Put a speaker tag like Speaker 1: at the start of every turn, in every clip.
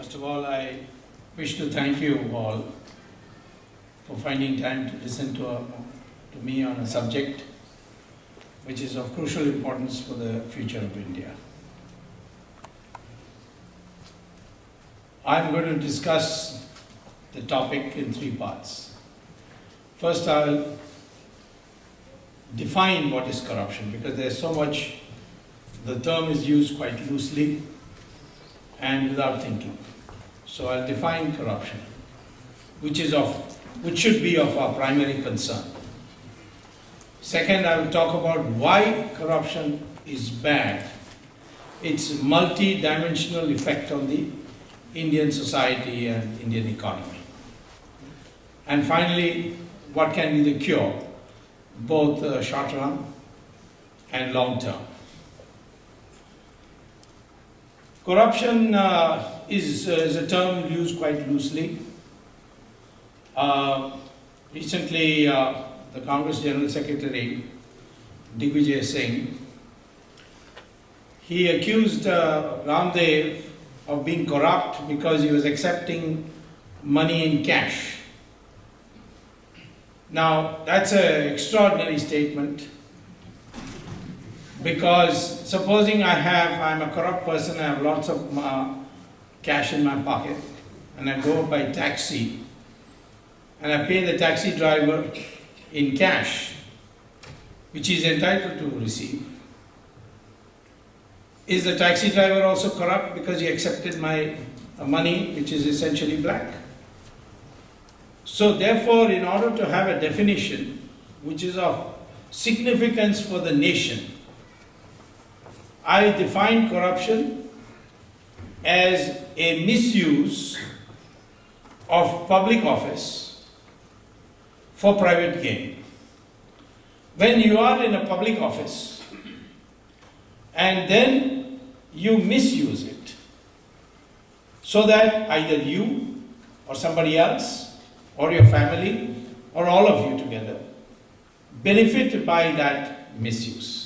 Speaker 1: First of all, I wish to thank you all for finding time to listen to me on a subject which is of crucial importance for the future of India. I'm going to discuss the topic in three parts. First, I'll define what is corruption, because there's so much, the term is used quite loosely and without thinking. So I'll define corruption, which should be of our primary concern. Second, I will talk about why corruption is bad, its multi-dimensional effect on the Indian society and Indian economy. And finally, what can be the cure, both short run and long term. Corruption is a term used quite loosely. Recently, the Congress General Secretary, Digvijay Singh, he accused Ramdev of being corrupt because he was accepting money in cash. Now, that's an extraordinary statement, because supposing I'm a corrupt person, I have lots of cash in my pocket, and I go by taxi, and I pay the taxi driver in cash, which he is entitled to receive. Is the taxi driver also corrupt because he accepted my money, which is essentially black? So therefore, in order to have a definition which is of significance for the nation, I define corruption as a misuse of public office for private gain. When you are in a public office and then you misuse it so that either you or somebody else or your family or all of you together benefit by that misuse.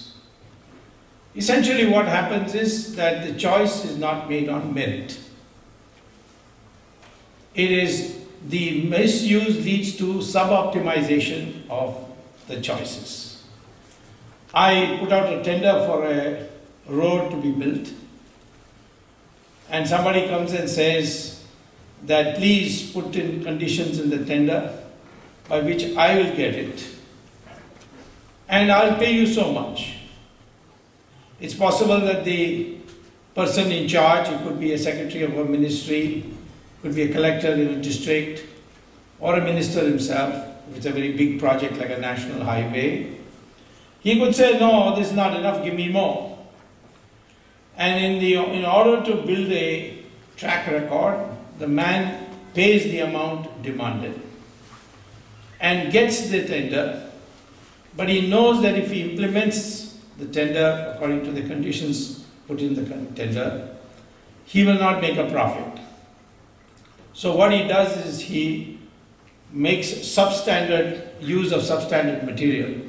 Speaker 1: Essentially what happens is that the choice is not made on merit. It is the misuse leads to sub-optimization of the choices. I put out a tender for a road to be built, and somebody comes and says that please put in conditions in the tender by which I will get it, and I'll pay you so much. It's possible that the person in charge, it could be a secretary of a ministry, could be a collector in a district, or a minister himself, if it's a very big project like a national highway, he could say, no, this is not enough, give me more. And in order to build a track record, the man pays the amount demanded and gets the tender, but he knows that if he implements the tender according to the conditions put in the tender, he will not make a profit. So what he does is he makes substandard use of substandard material,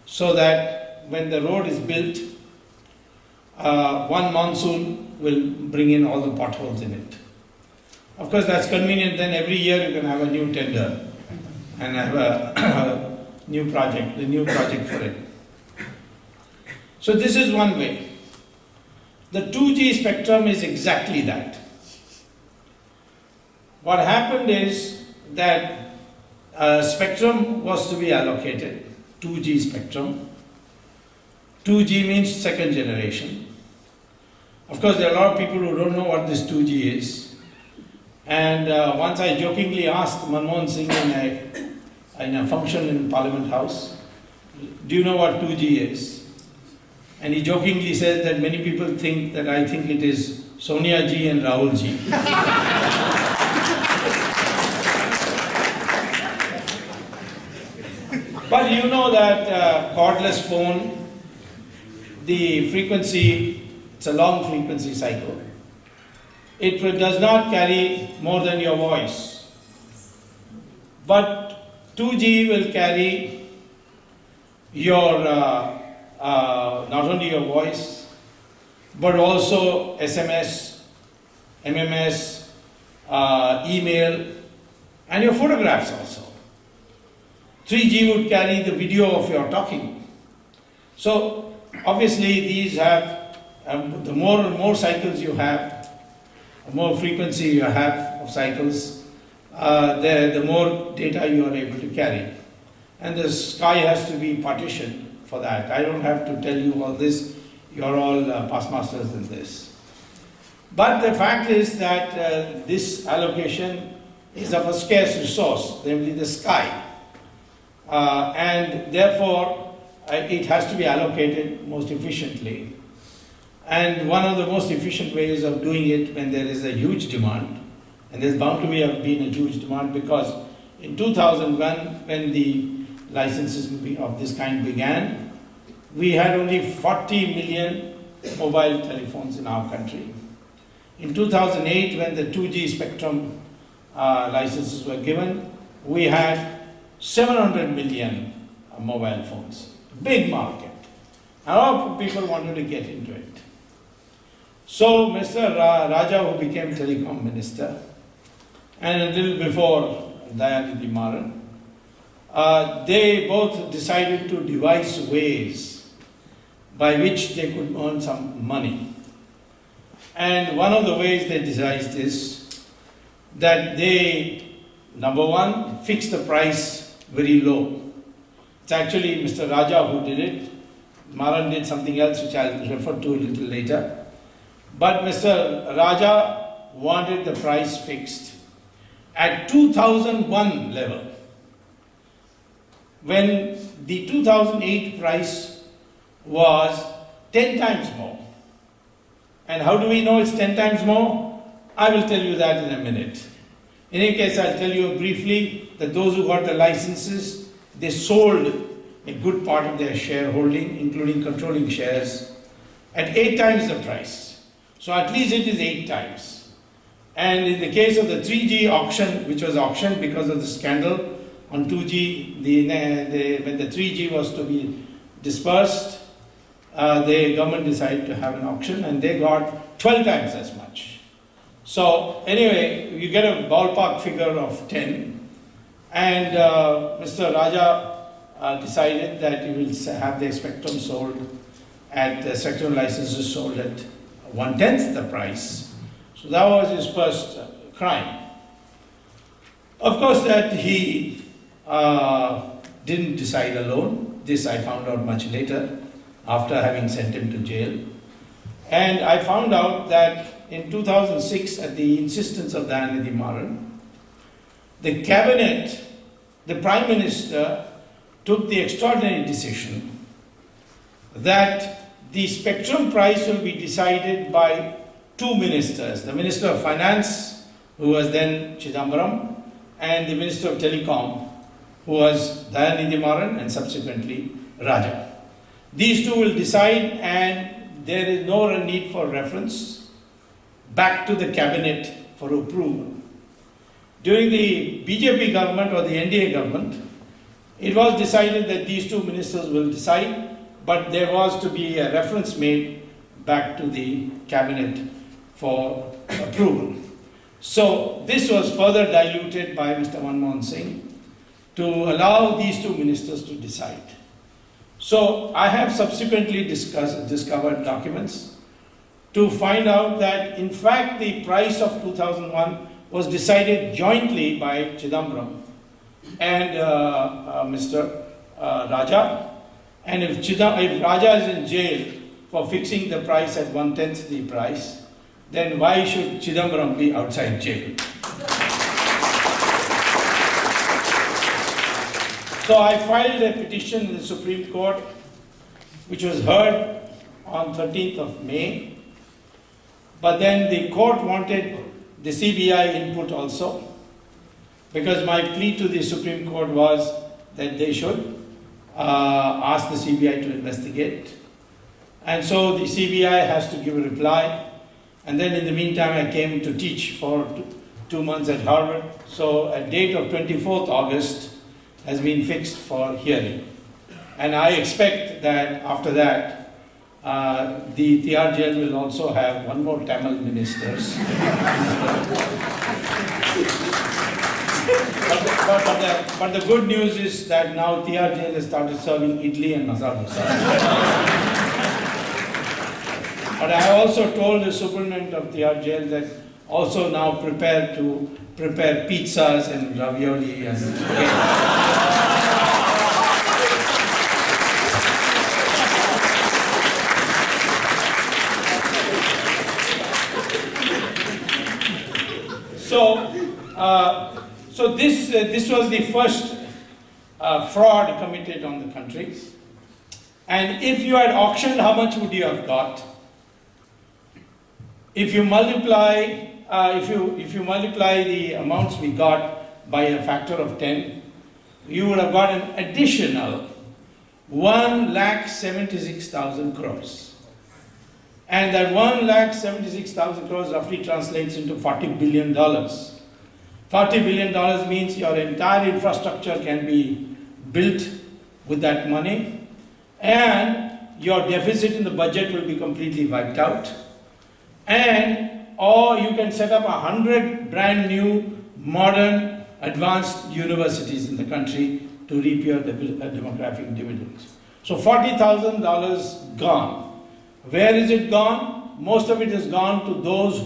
Speaker 1: so that when the road is built, one monsoon will bring in all the potholes in it. Of course, that's convenient. Then every year you can have a new tender and have a new project for it. So this is one way. The 2G spectrum is exactly that. What happened is that a spectrum was to be allocated, 2G spectrum. 2G means second generation. Of course, there are a lot of people who don't know what this 2G is. And once I jokingly asked Manmohan Singh in a function in Parliament House, do you know what 2G is? And he jokingly says that many people think that I think it is Sonia ji and Rahul ji. But you know that cordless phone, the frequency, it's a long frequency cycle. It does not carry more than your voice. But 2G will carry your, not only your voice, but also SMS, MMS, email, and your photographs also. 3G would carry the video of your talking. So obviously these have, the more and more cycles you have, the more frequency you have of cycles, the more data you are able to carry. And the sky has to be partitioned for that. I don't have to tell you all this, you're all past masters in this. But the fact is that this allocation is of a scarce resource, namely the sky. And therefore, it has to be allocated most efficiently. And one of the most efficient ways of doing it when there is a huge demand, and there's bound to be been a huge demand, because in 2001, when the licenses of this kind began, we had only 40 million mobile telephones in our country. In 2008, when the 2G spectrum licenses were given, we had 700 million mobile phones. Big market. A lot of people wanted to get into it. So Mr. Raja, who became telecom minister, and a little before Dayanidhi Maran, they both decided to devise ways by which they could earn some money. And one of the ways they devised is that they, number one, fixed the price very low. It's actually Mr. Raja who did it. Maran did something else which I'll refer to a little later. But Mr. Raja wanted the price fixed at 2001 level, when the 2008 price was 10 times more. And how do we know it's 10 times more? I will tell you that in a minute. In any case, I'll tell you briefly that those who got the licenses, they sold a good part of their shareholding, including controlling shares, at 8 times the price. So at least it is 8 times. And in the case of the 3G auction, which was auctioned because of the scandal on 2G, when the 3G was to be dispersed, the government decided to have an auction, and they got 12 times as much. So anyway, you get a ballpark figure of 10, and Mr. Raja decided that he will have the spectrum sold at, the spectrum licenses sold at 1/10 the price. So that was his first crime. Of course, that he didn't decide alone. This I found out much later, after having sent him to jail. And I found out that in 2006, at the insistence of Dayanidhi Maran, the cabinet, the Prime Minister, took the extraordinary decision that the spectrum price will be decided by 2 ministers, the Minister of Finance, who was then Chidambaram, and the Minister of Telecom, who was Dayanidhi Maran and subsequently Raja. These two will decide, and there is no need for reference back to the cabinet for approval. During the BJP government or the NDA government, it was decided that these 2 ministers will decide, but there was to be a reference made back to the cabinet for approval. So this was further diluted by Mr. Manmohan Singh to allow these 2 ministers to decide. So I have subsequently discovered documents to find out that in fact the price of 2001 was decided jointly by Chidambaram and Mr. Raja. And if Raja is in jail for fixing the price at 1/10 the price, then why should Chidambaram be outside jail? So I filed a petition in the Supreme Court, which was heard on 13th of May. But then the court wanted the CBI input also, because my plea to the Supreme Court was that they should ask the CBI to investigate. And so the CBI has to give a reply. And then in the meantime, I came to teach for 2 months at Harvard. So a date of 24th August has been fixed for hearing. And I expect that after that, the Tihar jail will also have one more Tamil ministers. But the good news is that now Tihar jail has started serving idli and masala dosa. But I also told the superintendent of Tihar jail that also now prepare pizzas and ravioli and So this was the first fraud committed on the country. And if you had auctioned, how much would you have got? If you multiply, if you multiply the amounts we got by a factor of 10, you would have got an additional 1,76,000 crores. And that 1,76,000 crores roughly translates into $40 billion. $40 billion means your entire infrastructure can be built with that money, and your deficit in the budget will be completely wiped out. Or you can set up 100 brand new, modern, advanced universities in the country to reap your demographic dividends. So $40,000 gone. Where is it gone? Most of it has gone to those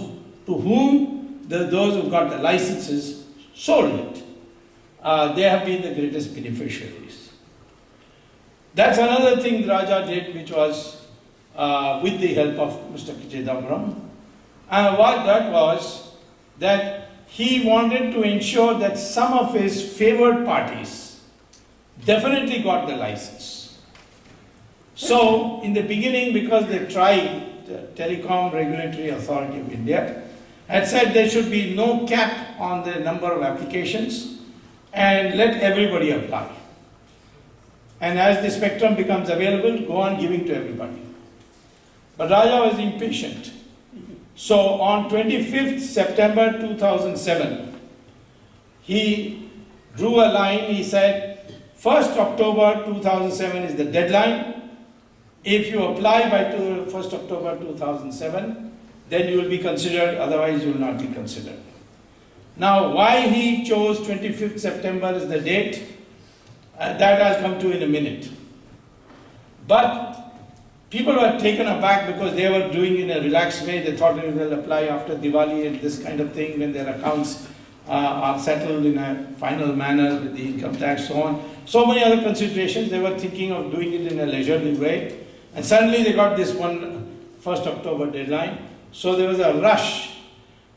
Speaker 1: to whom those who got the licenses sold it. They have been the greatest beneficiaries. That's another thing Raja did, which was with the help of Mr. Chidambaram. And what that was, that he wanted to ensure that some of his favored parties definitely got the license. So, in the beginning, because the TRAI, the Telecom Regulatory Authority of India, had said there should be no cap on the number of applications and let everybody apply. And as the spectrum becomes available, go on giving to everybody. But Raja was impatient. So on 25th September 2007, he drew a line. He said, 1st October 2007 is the deadline. If you apply by 1st October 2007, then you will be considered, otherwise you will not be considered. Now, why he chose 25th September as the date, that I'll come to in a minute. But people were taken aback because they were doing in a relaxed way. They thought they will apply after Diwali and this kind of thing, when their accounts are settled in a final manner with the income tax, so on. So many other considerations. They were thinking of doing it in a leisurely way. And suddenly they got this 1st October deadline. So there was a rush.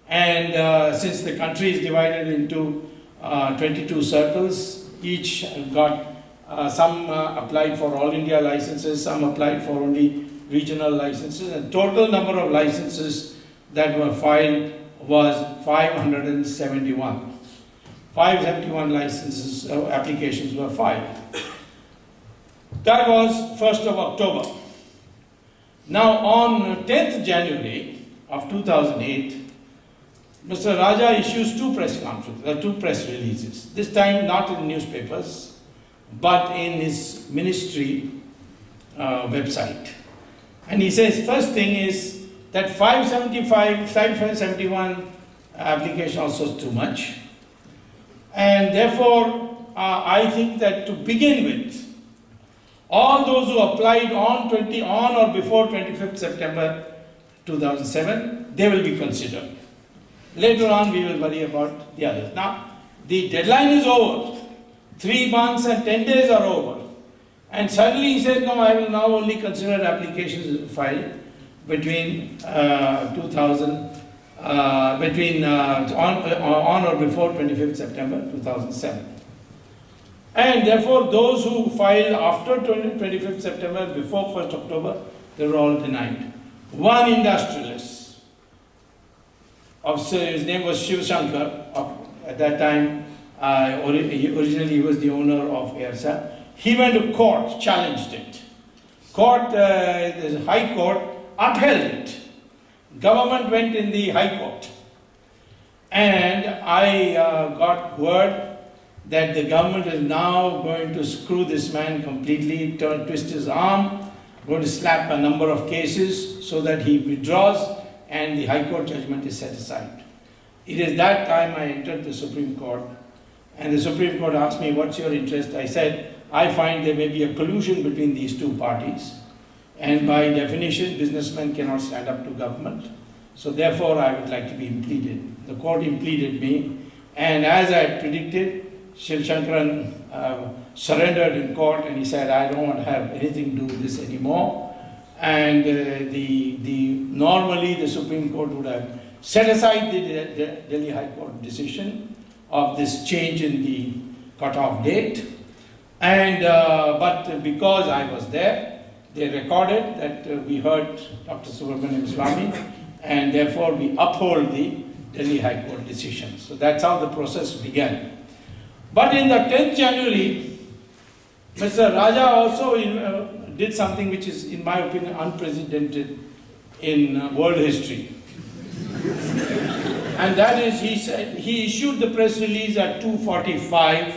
Speaker 1: And since the country is divided into 22 circles, each got some applied for all India licenses, some applied for only regional licenses, and total number of licenses that were filed was 571. 571 licenses, applications were filed. That was 1st of October. Now on 10th January of 2008, Mr. Raja issues two press releases. This time not in newspapers, but in his ministry website. And he says, first thing is that 571 application also is too much. And therefore, I think that to begin with, all those who applied on or before 25th September 2007, they will be considered. Later on, we will worry about the others. Now, the deadline is over. 3 months and 10 days are over. And suddenly he said, no, I will now only consider applications filed between on or before 25th September 2007. And therefore, those who filed after 25th September, before 1st October, they were all denied. One industrialist, his name was Shiv Shankar, at that time, originally he was the owner of Airsa. He went to court, challenged it. The High Court upheld it. Government went in the High Court. And I got word that the government is now going to screw this man completely, twist his arm, going to slap a number of cases so that he withdraws and the High Court judgment is set aside. It is that time I entered the Supreme Court, and the Supreme Court asked me, what's your interest? I said, I find there may be a collusion between these two parties, and by definition, businessmen cannot stand up to government. So therefore, I would like to be impleaded. The court impleaded me, and as I had predicted, Shiv Shankaran surrendered in court, and he said, I don't want to have anything to do with this anymore. And normally the Supreme Court would have set aside the Delhi High Court decision of this change in the cutoff date. And but because I was there, they recorded that we heard Dr. Subramanian Swamy, and therefore we uphold the Delhi High Court decision. So that's how the process began. But in the 10th January, Mr. Raja also did something which is, in my opinion, unprecedented in world history. And that is, he said, he issued the press release at 2:45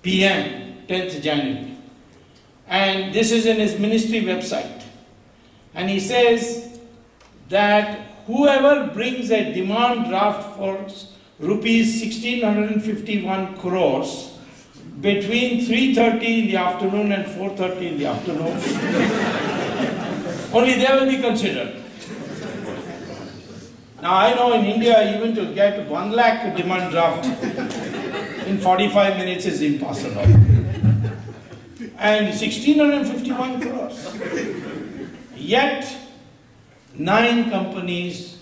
Speaker 1: p.m., 10th January. And this is in his ministry website. And he says that whoever brings a demand draft for rupees 1,651 crores between 3:30 in the afternoon and 4:30 in the afternoon, only they will be considered. Now I know in India even to get 1 lakh demand draft in 45 minutes is impossible. And 1,651 crores. Yet 9 companies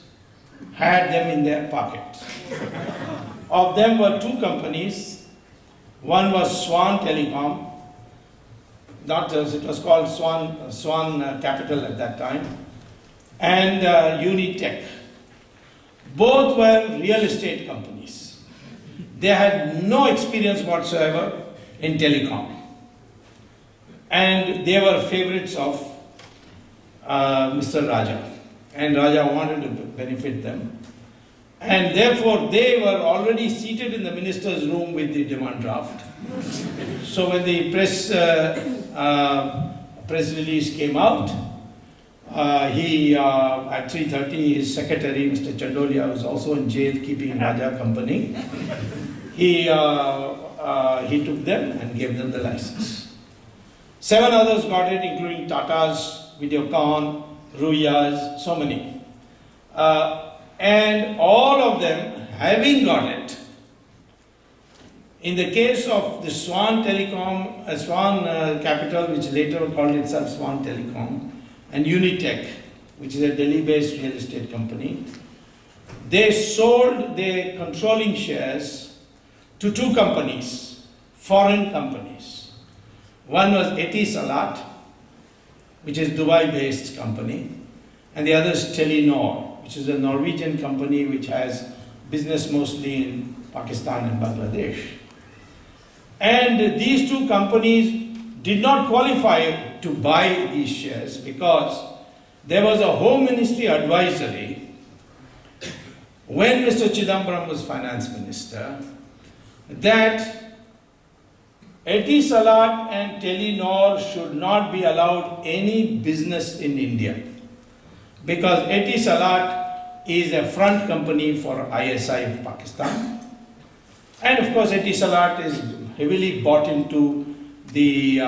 Speaker 1: had them in their pockets. Of them were 2 companies. One was Swan Telecom, not as it was called Swan Capital at that time, and Unitech. Both were real estate companies. They had no experience whatsoever in telecom. And they were favorites of Mr. Raja. And Raja wanted to benefit them. And therefore, they were already seated in the minister's room with the demand draft. So when the press release came out, at 3:30, his secretary, Mr. Chandolia, was also in jail keeping Raja company. He took them and gave them the license. 7 others got it, including Tata's, Videocon, Ruya's, so many. And all of them, having got it, in the case of the Swan Telecom, Swan Capital, which later called itself Swan Telecom, and Unitech, which is a Delhi-based real estate company, they sold their controlling shares to 2 companies, foreign companies. One was Etisalat, which is Dubai-based company, and the other is Telenor, which is a Norwegian company which has business mostly in Pakistan and Bangladesh. And these 2 companies did not qualify to buy these shares because there was a Home Ministry advisory when Mr. Chidambaram was Finance Minister that Etisalat and Telenor should not be allowed any business in India because Etisalat is a front company for ISI of Pakistan. And of course Etisalat is heavily bought into the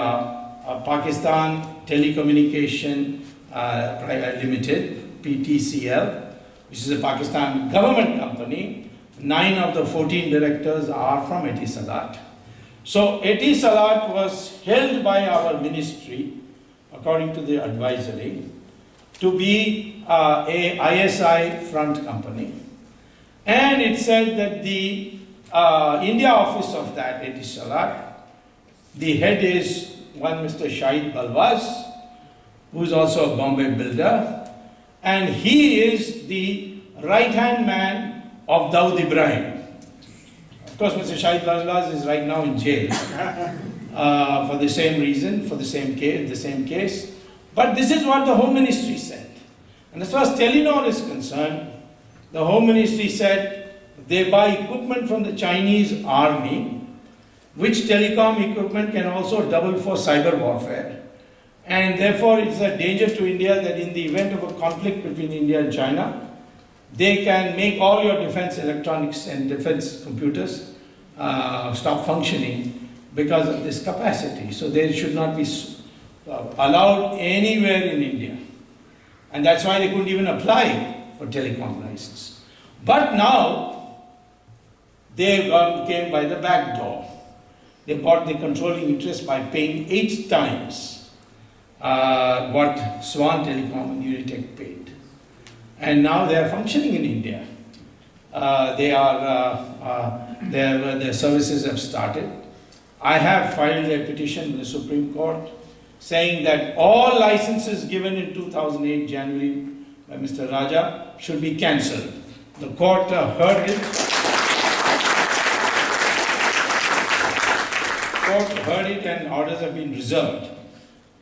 Speaker 1: Pakistan Telecommunication Private Limited, PTCL, which is a Pakistan government company. 9 of the 14 directors are from Etisalat. So Etisalat was held by our ministry, according to the advisory, to be a ISI front company. And it said that the India office of that Etisalat, the head is one Mr. Shahid Balwaz, who is also a Bombay builder, and he is the right-hand man of Dawood Ibrahim. Of course, Mr. Shahid Balwaz is right now in jail for the same reason, for the same case. But this is what the Home Ministry said. And as far as Telenor is concerned, the Home Ministry said they buy equipment from the Chinese army, which telecom equipment can also double for cyber warfare. And therefore, it's a danger to India that in the event of a conflict between India and China, they can make all your defense electronics and defense computers stop functioning because of this capacity. So they should not be allowed anywhere in India. And that's why they couldn't even apply for telecom license. But now, they came by the back door. They bought the controlling interest by paying 8 times what Swan Telecom and Unitech paid. And now they are functioning in India. Their services have started. I have filed a petition with the Supreme Court saying that all licenses given in 2008 January by Mr. Raja should be cancelled. The court heard it. Court heard it and orders have been reserved.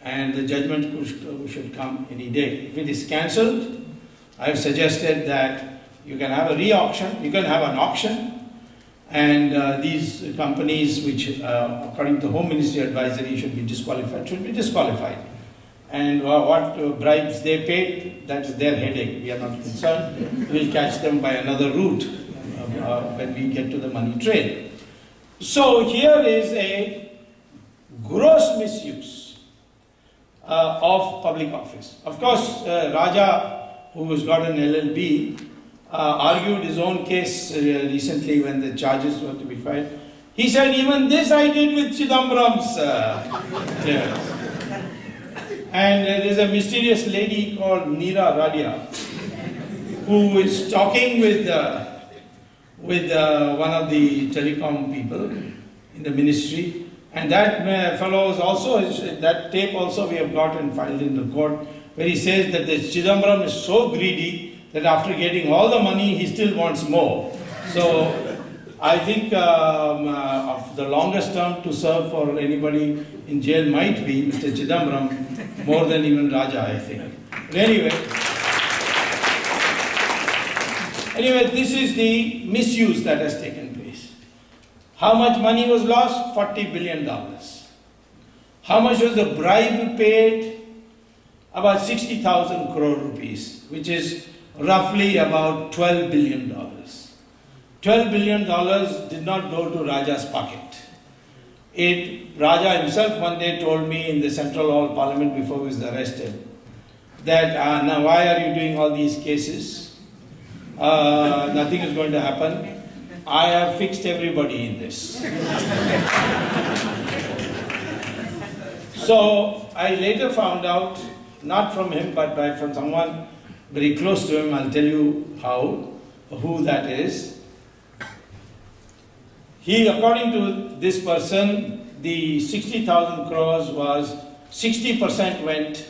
Speaker 1: And the judgment should come any day. If it is cancelled, I have suggested that you can have a re-auction, you can have an auction, and these companies which, according to Home Ministry advisory, should be disqualified. And what bribes they paid, that's their headache. We are not concerned. We'll catch them by another route when we get to the money trail. So here is a gross misuse of public office. Of course, Raja, who has got an LLB, argued his own case recently when the charges were to be filed. He said, even this I did with Chidambaram's clearance. And there is a mysterious lady called Neera Radia who is talking with one of the telecom people in the ministry. And that fellow is also, that tape also we have got and filed in the court, where he says that the Chidambaram is so greedy that after getting all the money, he still wants more. So I think of the longest term to serve for anybody in jail might be Mr. Chidambaram, more than even Raja, I think. But anyway, this is the misuse that has taken place. How much money was lost? $40 billion. How much was the bribe paid? About 60,000 crore rupees, which is roughly about $12 billion. $12 billion did not go to Raja's pocket. Raja himself one day told me in the Central Hall Parliament before he was arrested that now why are you doing all these cases? Nothing is going to happen. I have fixed everybody in this. So I later found out, not from him but from someone very close to him, I'll tell you who that is. According to this person, the 60,000 crores was 60% went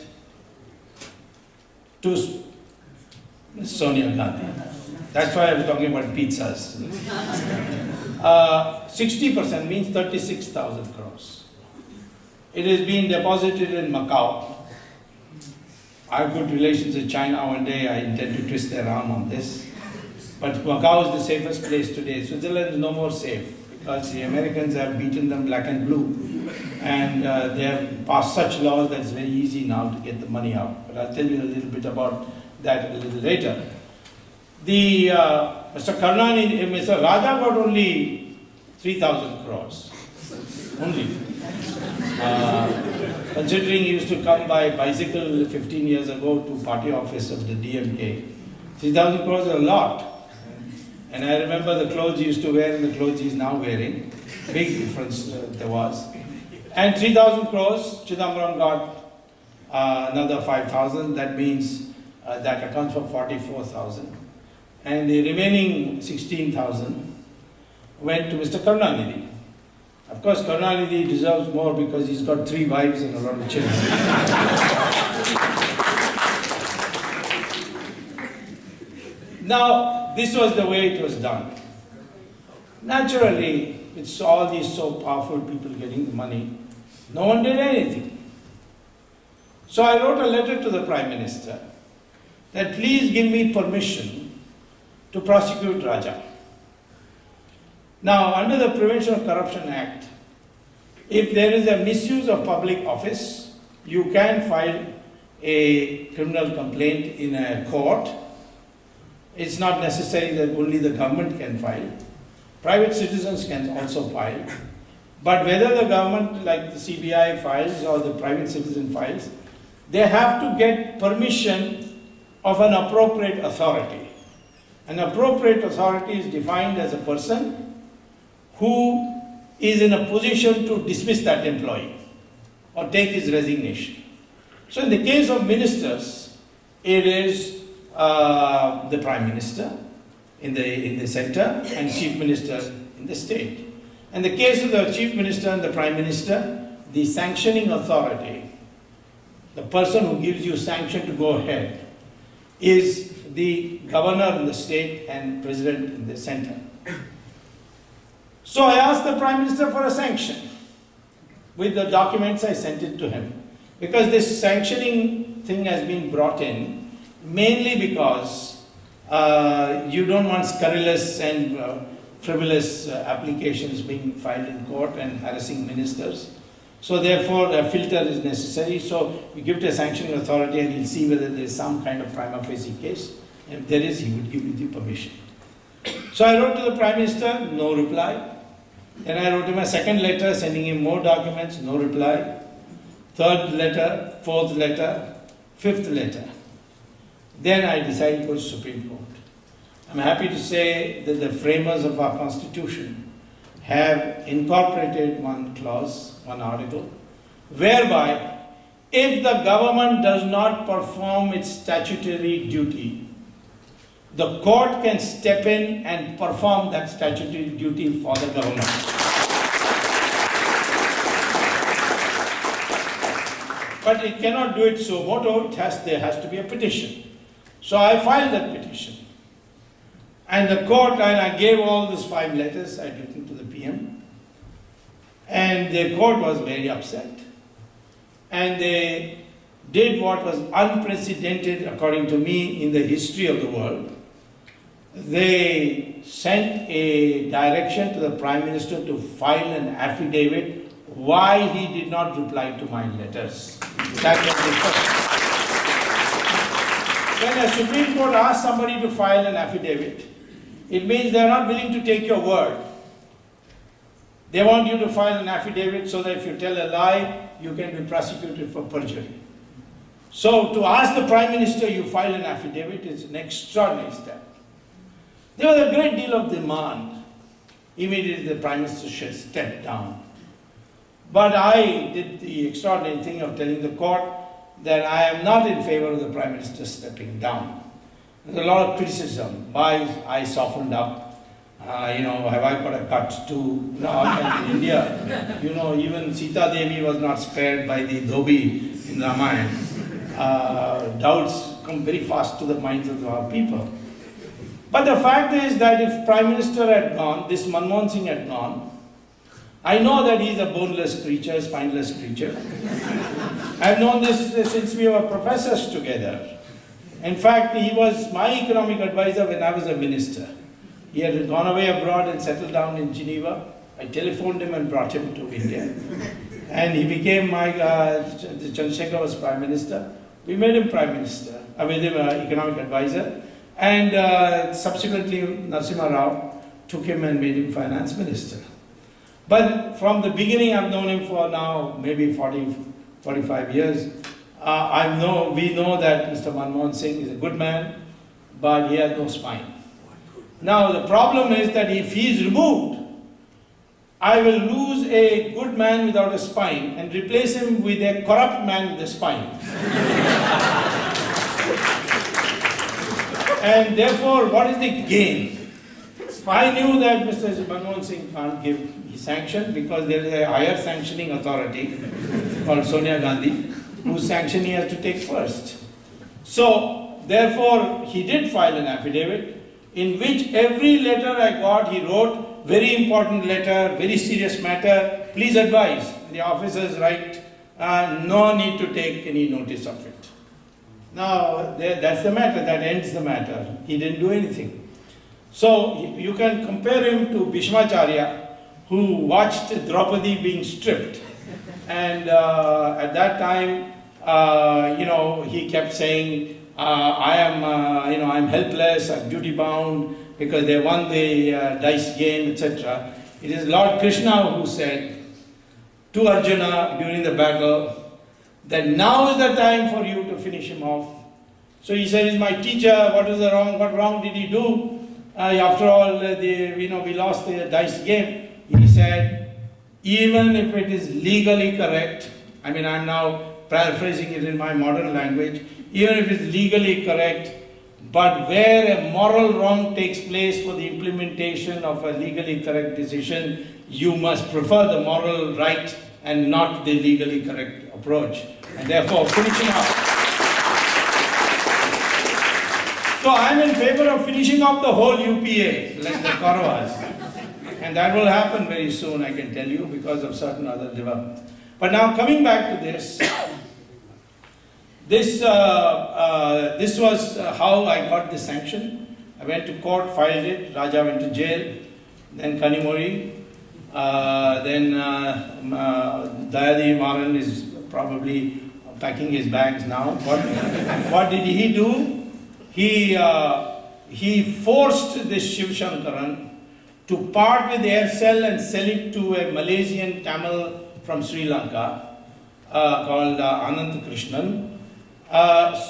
Speaker 1: to Sonia Gandhi. That's why I was talking about pizzas. 60% means 36,000 crores. It is being deposited in Macau. I have good relations with China. One day I intend to twist their arm on this. But Macau is the safest place today. Switzerland is no more safe because the Americans have beaten them black and blue. And they have passed such laws that it's very easy now to get the money out. But I'll tell you a little bit about that a little later. Mr. Raja got only 3,000 crores. Only. Considering he used to come by bicycle 15 years ago to party office of the DMK, 3,000 crores is a lot. And I remember the clothes he used to wear and the clothes he's now wearing. Big difference there was. And 3,000 crores, Chidambaram got another 5,000. That means that accounts for 44,000. And the remaining 16,000 went to Mr. Karunanidhi. Of course, Karunanidhi deserves more because he's got 3 wives and a lot of children. Now, this was the way it was done. Naturally, it's all these so powerful people getting the money. No one did anything. So I wrote a letter to the Prime Minister that please give me permission to prosecute Raja. Now, under the Prevention of Corruption Act, if there is a misuse of public office, you can file a criminal complaint in a court. It's not necessary that only the government can file. Private citizens can also file. But whether the government, like the CBI files or the private citizen files, they have to get permission of an appropriate authority. An appropriate authority is defined as a person who is in a position to dismiss that employee or take his resignation. So in the case of ministers, it is the Prime Minister in the center and Chief Minister in the state. In the case of the Chief Minister and the Prime Minister, the sanctioning authority, the person who gives you sanction to go ahead, is the governor in the state and president in the center. So I asked the Prime Minister for a sanction. With the documents I sent it to him. Because this sanctioning thing has been brought in mainly because you don't want scurrilous and frivolous applications being filed in court and harassing ministers. So therefore a filter is necessary. So you give it a sanctioning authority and he'll see whether there is some kind of prima facie case. If there is, he would give you the permission. So I wrote to the Prime Minister, no reply. Then I wrote him a second letter sending him more documents, no reply. Third letter, fourth letter, fifth letter. Then I decided to go to Supreme Court. I'm happy to say that the framers of our Constitution have incorporated one clause, one article, whereby if the government does not perform its statutory duty, the court can step in and perform that statutory duty for the government. But it cannot do it so moto, there has to be a petition. So I filed that petition. And the court, and I gave all these 5 letters I'd written to the PM. And the court was very upset. And they did what was unprecedented, according to me, in the history of the world. They sent a direction to the Prime Minister to file an affidavit why he did not reply to my letters. That was the question. When a Supreme Court asks somebody to file an affidavit, it means they are not willing to take your word. They want you to file an affidavit so that if you tell a lie, you can be prosecuted for perjury. So to ask the Prime Minister you file an affidavit is an extraordinary step. There was a great deal of demand. Immediately the Prime Minister should step down. But I did the extraordinary thing of telling the court that I am not in favor of the Prime Minister stepping down. There's a lot of criticism. Why I softened up. Have I got a cut too? In India, even Sita Devi was not spared by the dhobi in Ramayana. Doubts come very fast to the minds of our people. But the fact is that if Prime Minister had gone, this Manmohan Singh had gone, I know that he is a boneless creature, spineless creature. I've known this since we were professors together. In fact, he was my economic advisor when I was a minister. He had gone away abroad and settled down in Geneva. I telephoned him and brought him to India. And he became my, Chandrasekhar was Prime Minister. We made him Prime Minister. I made him an economic advisor. And subsequently, Narasimha Rao took him and made him Finance Minister. But from the beginning, I've known him for now maybe 40, 45 years. We know that Mr. Manmohan Singh is a good man, but he has no spine. Now the problem is that if he is removed, I will lose a good man without a spine and replace him with a corrupt man with a spine. And therefore, what is the gain? I knew that Mr. Subramanian Swamy can't give his sanction because there is a higher sanctioning authority called Sonia Gandhi, whose sanction he has to take first. So, therefore, he did file an affidavit in which every letter I got, he wrote, very important letter, very serious matter, please advise. The officers write, no need to take any notice of it. Now, that's the matter, that ends the matter. He didn't do anything. So, you can compare him to Bhishmacharya, who watched Draupadi being stripped And at that time, he kept saying, I'm helpless, I'm duty bound because they won the dice game, etc. It is Lord Krishna who said to Arjuna during the battle that now is the time for you to finish him off. So he said, he's my teacher, what wrong did he do? After all, we lost the dice game. He said, even if it is legally correct, I'm now paraphrasing it in my modern language, even if it's legally correct, but where a moral wrong takes place for the implementation of a legally correct decision, you must prefer the moral right and not the legally correct approach. And therefore, finishing up. So I'm in favor of finishing up the whole UPA, like the Kauravas. And that will happen very soon, I can tell you, because of certain other developments. But now coming back to this, this was how I got the sanction. I went to court, filed it, Raja went to jail, then Kanimori, then Dayadi Maran is probably packing his bags now. What did he do? He forced this Shiv Shankaran to part with Aircel and sell it to a Malaysian Tamil from Sri Lanka called Anant Krishnan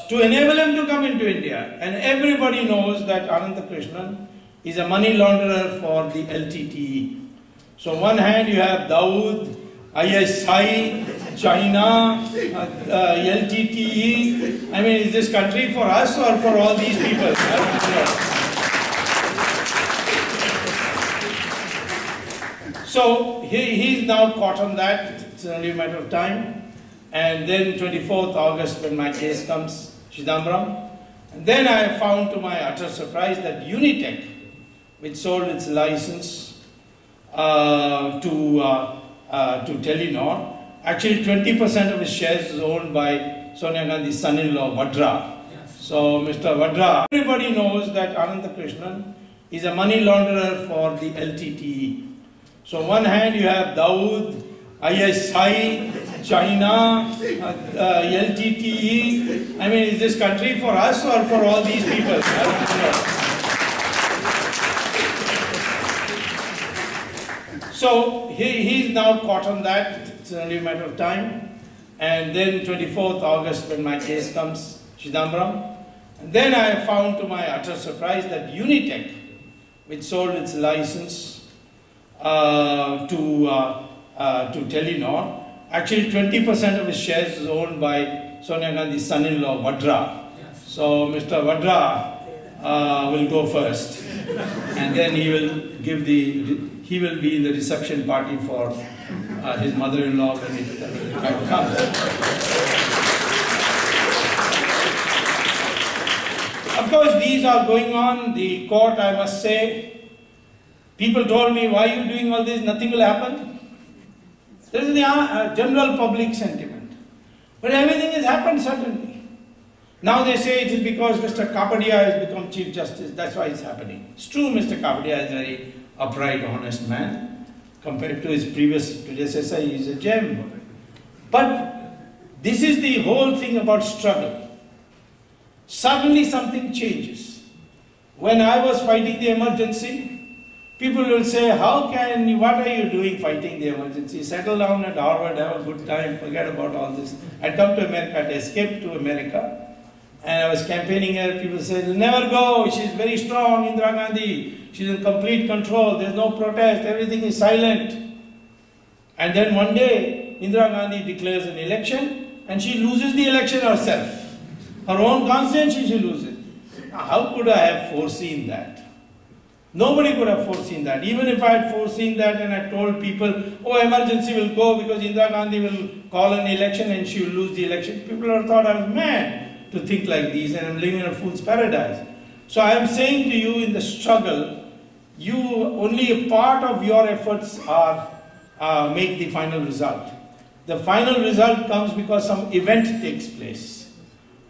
Speaker 1: to enable him to come into India. And everybody knows that Anant Krishnan is a money launderer for the LTTE. So on one hand you have Dawood, ISI, China, LTTE. Is this country for us or for all these people? So he's now caught on that. It's only a matter of time. And then 24th August, when my case comes, Chidambaram. And then I found to my utter surprise that Unitech, which sold its license to Telenor, actually 20% of its shares is owned by Sonia Gandhi's son-in-law, Vadra. Yes. So Mr. Vadra, everybody knows that Ananta Krishnan is a money launderer for the LTTE. So on one hand you have Dawood, ISI, China, LTTE. Is this country for us or for all these people? So he's now caught on that. It's only a matter of time. And then 24th August, when my case comes, Chidambaram. And then I found to my utter surprise that Unitech, which sold its license to Telenor, actually 20% of its shares is owned by Sonia Gandhi's son-in-law, Vadra. Yes. So Mr. Vadra will go first, and then he will be the reception party for his mother-in-law when it comes. Of course, these are going on. The court, I must say, people told me, why are you doing all this? Nothing will happen. This is the general public sentiment. But everything has happened suddenly. Now they say it is because Mr. Kapadia has become Chief Justice. That's why it's happening. It's true, Mr. Kapadia is a very upright, honest man. Compared to his previous predecessor, he is a gem. But this is the whole thing about struggle. Suddenly something changes. When I was fighting the emergency, people will say, what are you doing fighting the emergency? Settle down at Harvard, have a good time, forget about all this. I'd come to America, I'd escaped to America, and I was campaigning here. People said, never go, she's very strong, Indira Gandhi, she's in complete control, there's no protest, everything is silent. And then one day, Indira Gandhi declares an election, and she loses the election herself. Her own conscience, she loses. Now, how could I have foreseen that? Nobody could have foreseen that. Even if I had foreseen that and I told people, oh, emergency will go because Indira Gandhi will call an election and she will lose the election, people would have thought I was mad to think like these and I'm living in a fool's paradise. So I am saying to you, in the struggle, only a part of your efforts make the final result. The final result comes because some event takes place.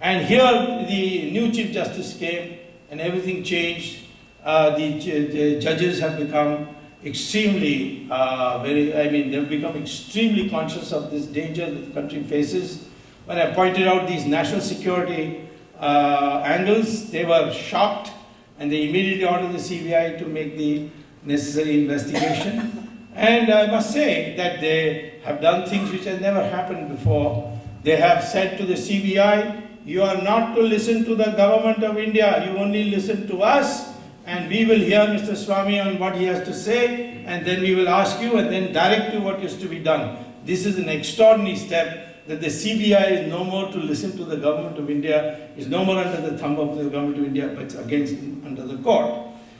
Speaker 1: And here the new Chief Justice came and everything changed. The judges have become extremely, they've become extremely conscious of this danger that the country faces. When I pointed out these national security angles, they were shocked and they immediately ordered the CBI to make the necessary investigation. And I must say that they have done things which had never happened before. They have said to the CBI, you are not to listen to the government of India, you only listen to us, and we will hear Mr. Swamy on what he has to say, and then we will ask you and then direct you what is to be done. This is an extraordinary step, that the CBI is no more to listen to the government of India, is no more under the thumb of the government of India, but under the court.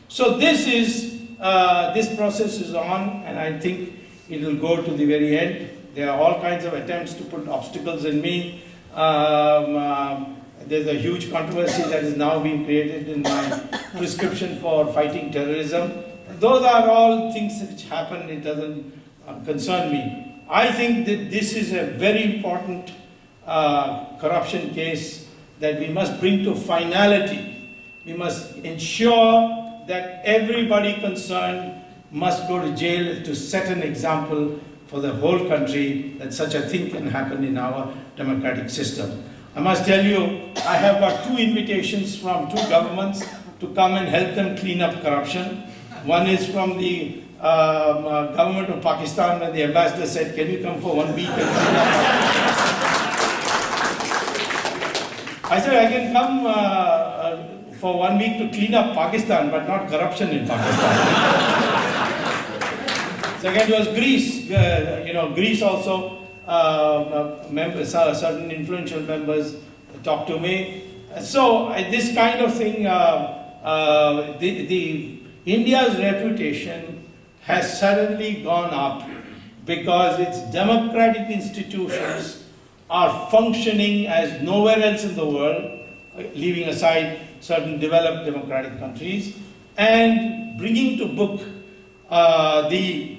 Speaker 1: So this process is on, and I think it will go to the very end. There are all kinds of attempts to put obstacles in me. There's a huge controversy that is now being created in my prescription for fighting terrorism. Those are all things which happen, it doesn't concern me. I think that this is a very important corruption case that we must bring to finality. We must ensure that everybody concerned must go to jail to set an example for the whole country that such a thing can happen in our democratic system. I must tell you, I have got 2 invitations from 2 governments to come and help them clean up corruption. One is from the government of Pakistan, and the ambassador said, can you come for 1 week and clean up? I said, I can come for 1 week to clean up Pakistan, but not corruption in Pakistan. Second was Greece. Greece also, certain influential members talked to me. So this kind of thing, India's reputation has suddenly gone up because its democratic institutions are functioning as nowhere else in the world, leaving aside certain developed democratic countries, and bringing to book the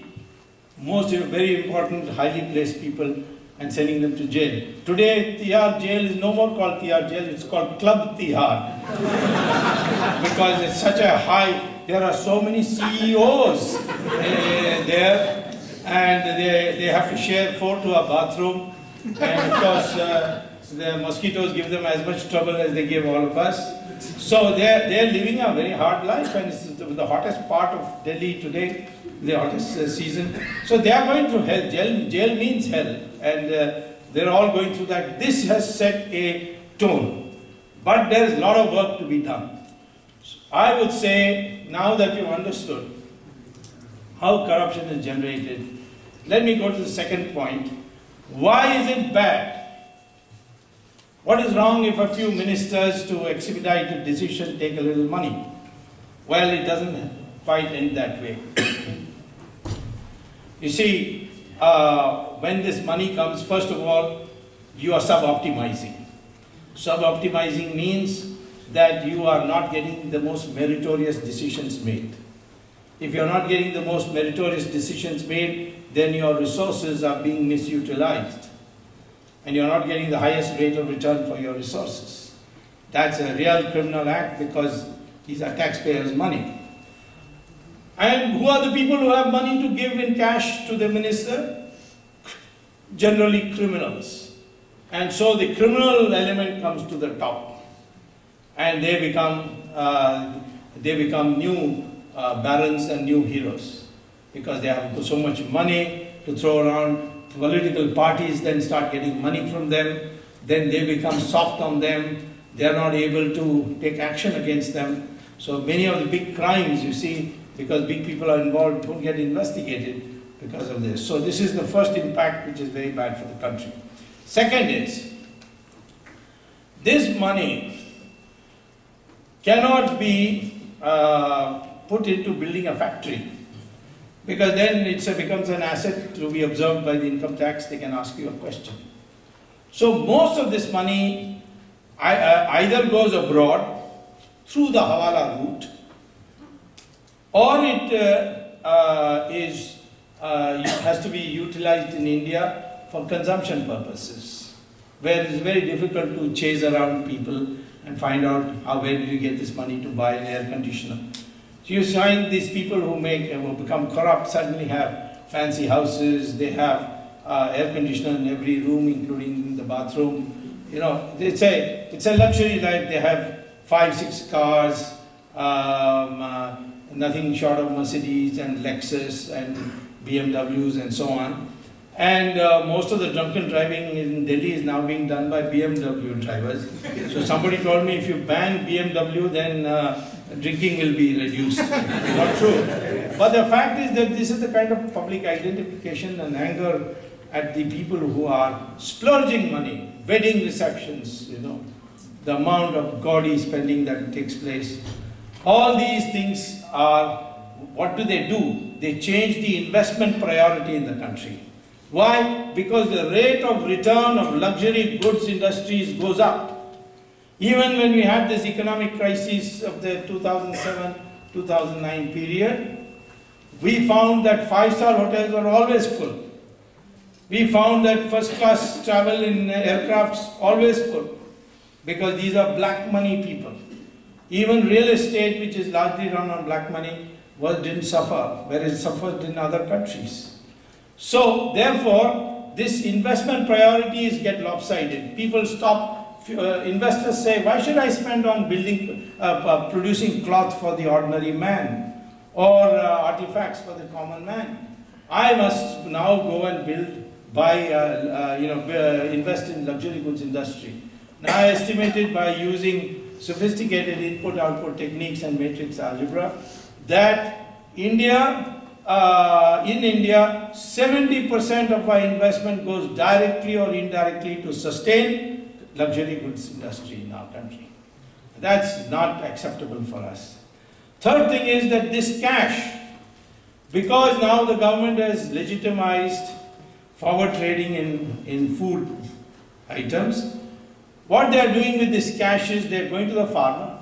Speaker 1: most very important, highly placed people and sending them to jail. Today, Tihar jail is no more called Tihar jail, it's called Club Tihar. Because it's such a high, there are so many CEOs there, and they have to share 4 to a bathroom. And of course, the mosquitoes give them as much trouble as they give all of us. So they're living a very hard life, and it's the hottest part of Delhi today, the hottest season. So they are going through hell. Jail means hell, and they're all going through that. This has set a tone, but there's a lot of work to be done. I would say, now that you've understood how corruption is generated, let me go to the second point. Why is it bad? What is wrong if a few ministers, to expedite a decision, take a little money? Well, it doesn't quite end that way. You see, when this money comes, first of all, you are sub-optimizing. Sub-optimizing means that you are not getting the most meritorious decisions made. If you are not getting the most meritorious decisions made, then your resources are being misutilized. And you are not getting the highest rate of return for your resources. That's a real criminal act, because these are taxpayers' money. And who are the people who have money to give in cash to the minister? Generally criminals. And so the criminal element comes to the top. And they become new barons and new heroes, because they have so much money to throw around. Political parties then start getting money from them, then they become soft on them, they are not able to take action against them. So many of the big crimes, you see, because big people are involved, don't get investigated because of this. So this is the first impact, which is very bad for the country. Second is, this money cannot be put into building a factory, because then it becomes an asset to be observed by the income tax. They can ask you a question. So most of this money either goes abroad through the Hawala route, or it has to be utilized in India for consumption purposes, where it's very difficult to chase around people and find out where did you get this money to buy an air conditioner. So you find these people who become corrupt suddenly have fancy houses, they have air conditioner in every room, including the bathroom. You know, it's a luxury life. They have 5-6 cars, nothing short of Mercedes and Lexus and BMWs and so on. And most of the drunken driving in Delhi is now being done by BMW drivers. So somebody told me if you ban BMW, then drinking will be reduced. Not true. But the fact is that this is the kind of public identification and anger at the people who are splurging money, wedding receptions, you know, the amount of gaudy spending that takes place. All these things are, what do? They change the investment priority in the country. Why? Because the rate of return of luxury goods industries goes up. Even when we had this economic crisis of the 2007-2009 period, we found that 5-star hotels were always full. We found that first-class travel in aircrafts always full, because these are black money people. Even real estate, which is largely run on black money, didn't suffer, whereas it suffered in other countries. So, therefore, this investment priorities get lopsided. People stop, investors say, why should I spend on building, producing cloth for the ordinary man, or artifacts for the common man? I must now go and invest in luxury goods industry. Now I estimated by using sophisticated input-output techniques and matrix algebra that in India, 70% of our investment goes directly or indirectly to sustain luxury goods industry in our country. That's not acceptable for us. Third thing is that this cash, because now the government has legitimized forward trading in food items, what they are doing with this cash is they are going to the farmer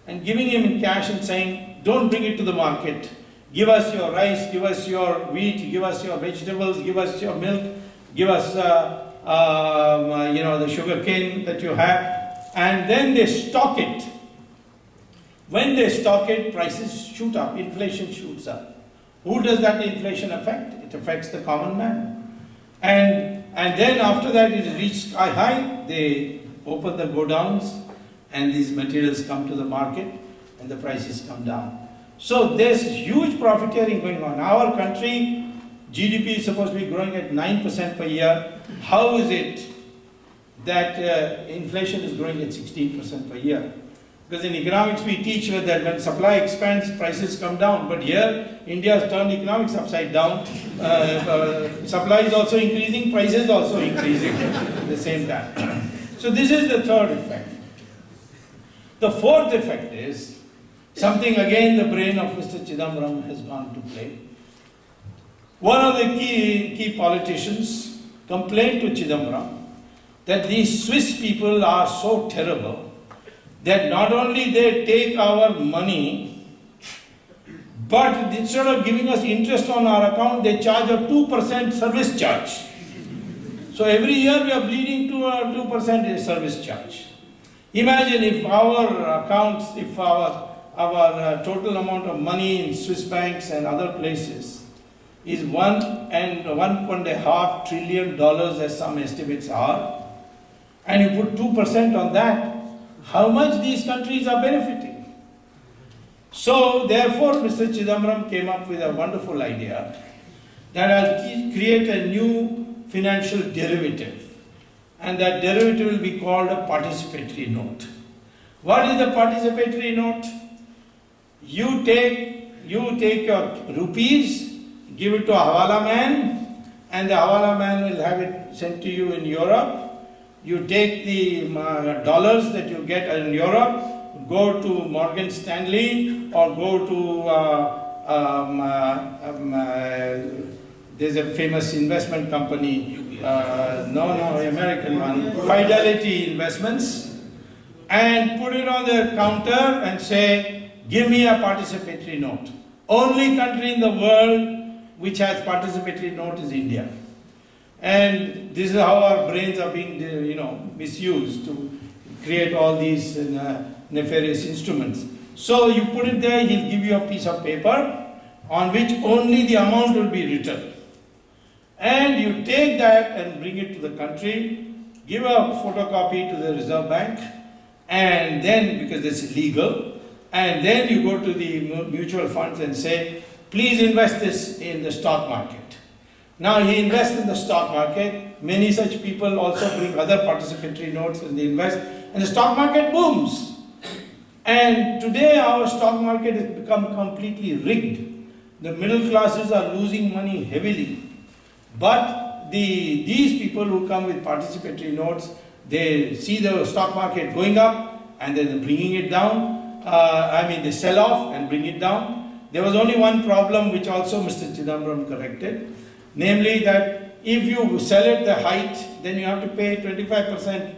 Speaker 1: and giving him in cash and saying, don't bring it to the market. Give us your rice, give us your wheat, give us your vegetables, give us your milk, give us the sugar cane that you have, and then they stock it. When they stock it, prices shoot up, inflation shoots up. Who does that inflation affect? It affects the common man. And then after that it reaches sky high, they open the godowns and these materials come to the market and the prices come down. So there's huge profiteering going on. Our country, GDP is supposed to be growing at 9% per year. How is it that inflation is growing at 16% per year? Because in economics we teach that when supply expands, prices come down. But here, India has turned economics upside down. Supply is also increasing, prices also increasing at the same time. So this is the third effect. The fourth effect is something again the brain of Mr. Chidambaram has gone to play. One of the key politicians complained to Chidambaram that these Swiss people are so terrible that not only they take our money, but instead of giving us interest on our account, they charge a 2% service charge. So every year we are bleeding to a 2% service charge. Imagine if our accounts, if our total amount of money in Swiss banks and other places is $1.5 trillion as some estimates are, and you put 2% on that, how much these countries are benefiting. So therefore Mr. Chidambaram came up with a wonderful idea that I'll create a new financial derivative, and that derivative will be called a participatory note. What is the participatory note? You take your rupees, give it to a Hawala man, and the Hawala man will have it sent to you in Europe. You take the dollars that you get in Europe, go to Morgan Stanley or go to, there's a famous investment company, American one, Fidelity Investments, and put it on their counter and say, give me a participatory note. Only country in the world which has participatory note is India. And this is how our brains are being, misused to create all these nefarious instruments. So you put it there, he'll give you a piece of paper on which only the amount will be written. And you take that and bring it to the country, give a photocopy to the Reserve Bank, and then, because it's legal, and then you go to the mutual funds and say, please invest this in the stock market. Now he invests in the stock market. Many such people also bring other participatory notes and they invest, and the stock market booms. And today our stock market has become completely rigged. The middle classes are losing money heavily. But these people who come with participatory notes, they see the stock market going up and then bringing it down. They sell off and bring it down. There was only one problem which also Mr. Chidambaram corrected, namely that if you sell at the height, then you have to pay 25%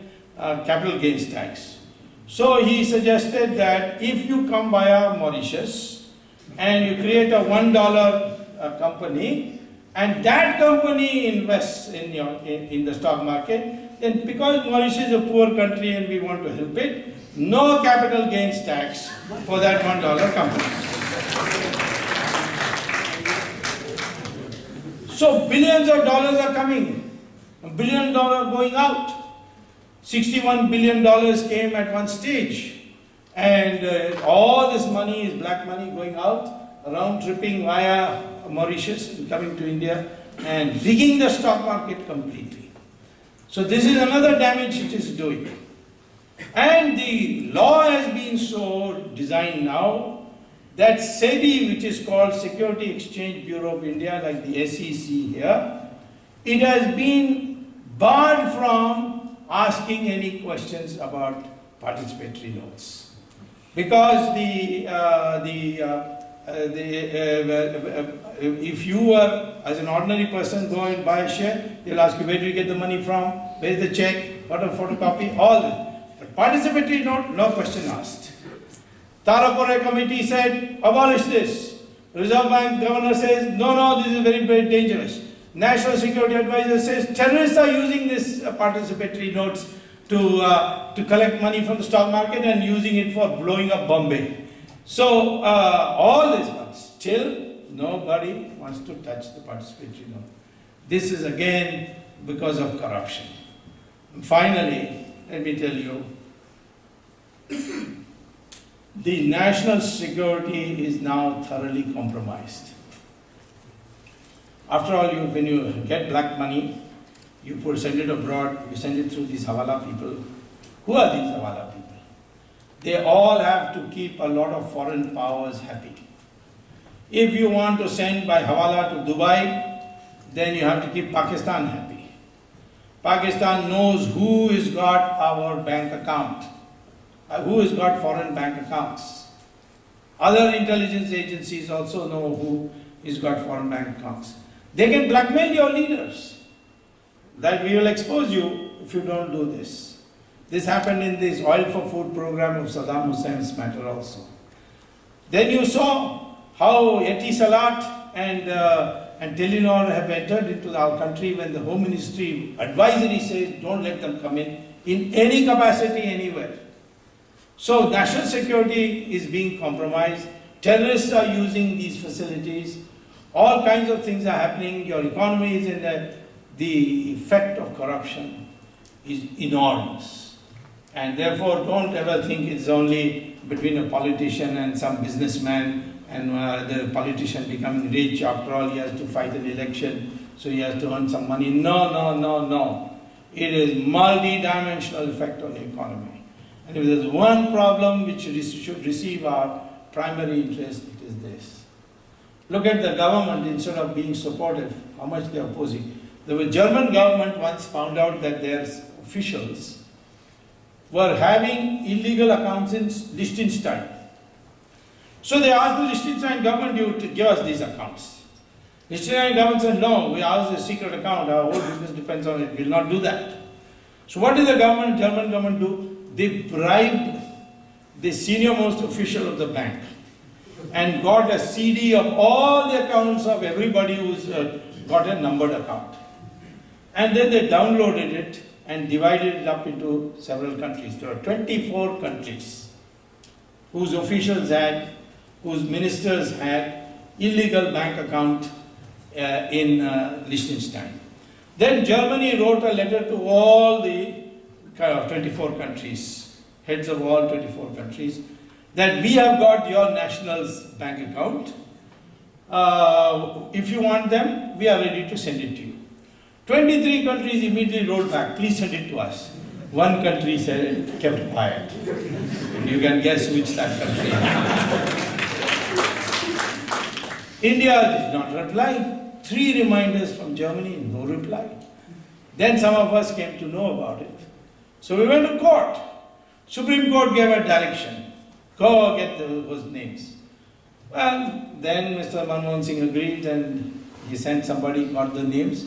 Speaker 1: capital gains tax. So he suggested that if you come via Mauritius and you create a $1 company, and that company invests in the stock market, then because Mauritius is a poor country and we want to help it, no capital gains tax for that $1 company. So billions of dollars are coming, $1 billion going out. $61 billion came at one stage, and all this money is black money going out, round tripping via Mauritius and coming to India and rigging the stock market completely. So this is another damage it is doing. And the law has been so designed now that SEBI, which is called Security Exchange Bureau of India, like the SEC here, it has been barred from asking any questions about participatory notes. Because if you were, as an ordinary person, go and buy a share, they'll ask you, where do you get the money from? Where's the check? What a photocopy? All that. But participatory note, no question asked. Tarapore committee said, abolish this. Reserve Bank governor says, no, this is very, very dangerous. National Security Advisor says, terrorists are using this participatory notes to collect money from the stock market and using it for blowing up Bombay. So all this, but still nobody wants to touch the participatory note. This is again because of corruption. And finally, let me tell you, the national security is now thoroughly compromised. After all, when you get black money, you send it abroad, you send it through these Hawala people. Who are these Hawala people? They all have to keep a lot of foreign powers happy. If you want to send by Hawala to Dubai, then you have to keep Pakistan happy. Pakistan knows who has got our bank account, who has got foreign bank accounts. Other intelligence agencies also know who has got foreign bank accounts. They can blackmail your leaders that we will expose you if you don't do this. This happened in this oil for food program of Saddam Hussein's matter also. Then you saw how Etisalat and Telenor have entered into our country when the Home Ministry advisory says don't let them come in any capacity anywhere. So national security is being compromised. Terrorists are using these facilities. All kinds of things are happening. Your economy is in the effect of corruption is enormous. And therefore, don't ever think it's only between a politician and some businessman and the politician becoming rich. After all, he has to fight an election, so he has to earn some money. No. It is multidimensional effect on the economy. And if there's one problem which should receive our primary interest, it is this. Look at the government, instead of being supportive, how much they are opposing. The German government once found out that their officials were having illegal accounts in Liechtenstein. So they asked the Liechtenstein government to give us these accounts. Liechtenstein government said, no, we asked a secret account, our whole business depends on it, we will not do that. So what did the German government do? They bribed the senior most official of the bank and got a CD of all the accounts of everybody who's got a numbered account. And then they downloaded it and divided it up into several countries. There are 24 countries. whose officials had, whose ministers had illegal bank account in Liechtenstein. Then Germany wrote a letter to all the 24 countries, heads of all 24 countries, that we have got your nationals' bank account. If you want them, we are ready to send it to you. 23 countries immediately wrote back, please send it to us. One country said, kept quiet. And you can guess which that country is. India did not reply. 3 reminders from Germany, no reply. Then some of us came to know about it. So we went to court. Supreme Court gave a direction. Go get those names. Well, then Mr. Manmohan Singh agreed and he sent somebody, got the names.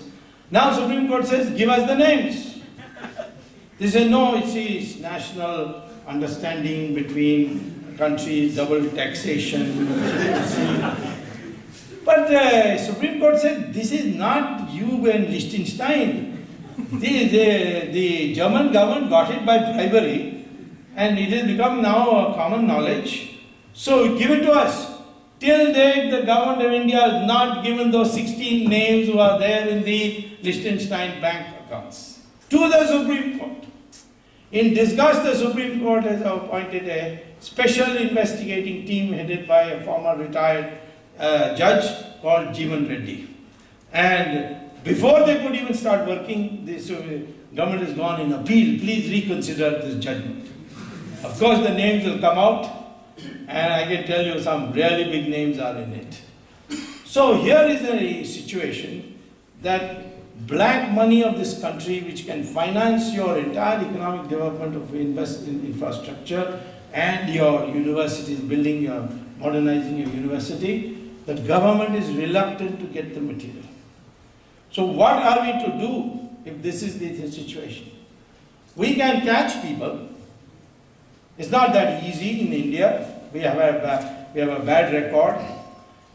Speaker 1: Now Supreme Court says, give us the names. They say, no, it's national understanding between countries, double taxation. But Supreme Court said, this is not you and Liechtenstein. The German government got it by bribery and it has become now a common knowledge. So give it to us. Till date, the government of India has not given those 16 names who are there in the Liechtenstein bank accounts to the Supreme Court. In disgust, the Supreme Court has appointed a special investigating team headed by a former retired judge called Jeevan Reddy. And before they could even start working, the government has gone in appeal. Please reconsider this judgment. Of course, the names will come out. And I can tell you some really big names are in it. So here is a situation that black money of this country, which can finance your entire economic development of invest in infrastructure and your universities, building your, modernizing your university, the government is reluctant to get the material. So what are we to do if this is the situation? We can catch people. It's not that easy in India. We have a bad record.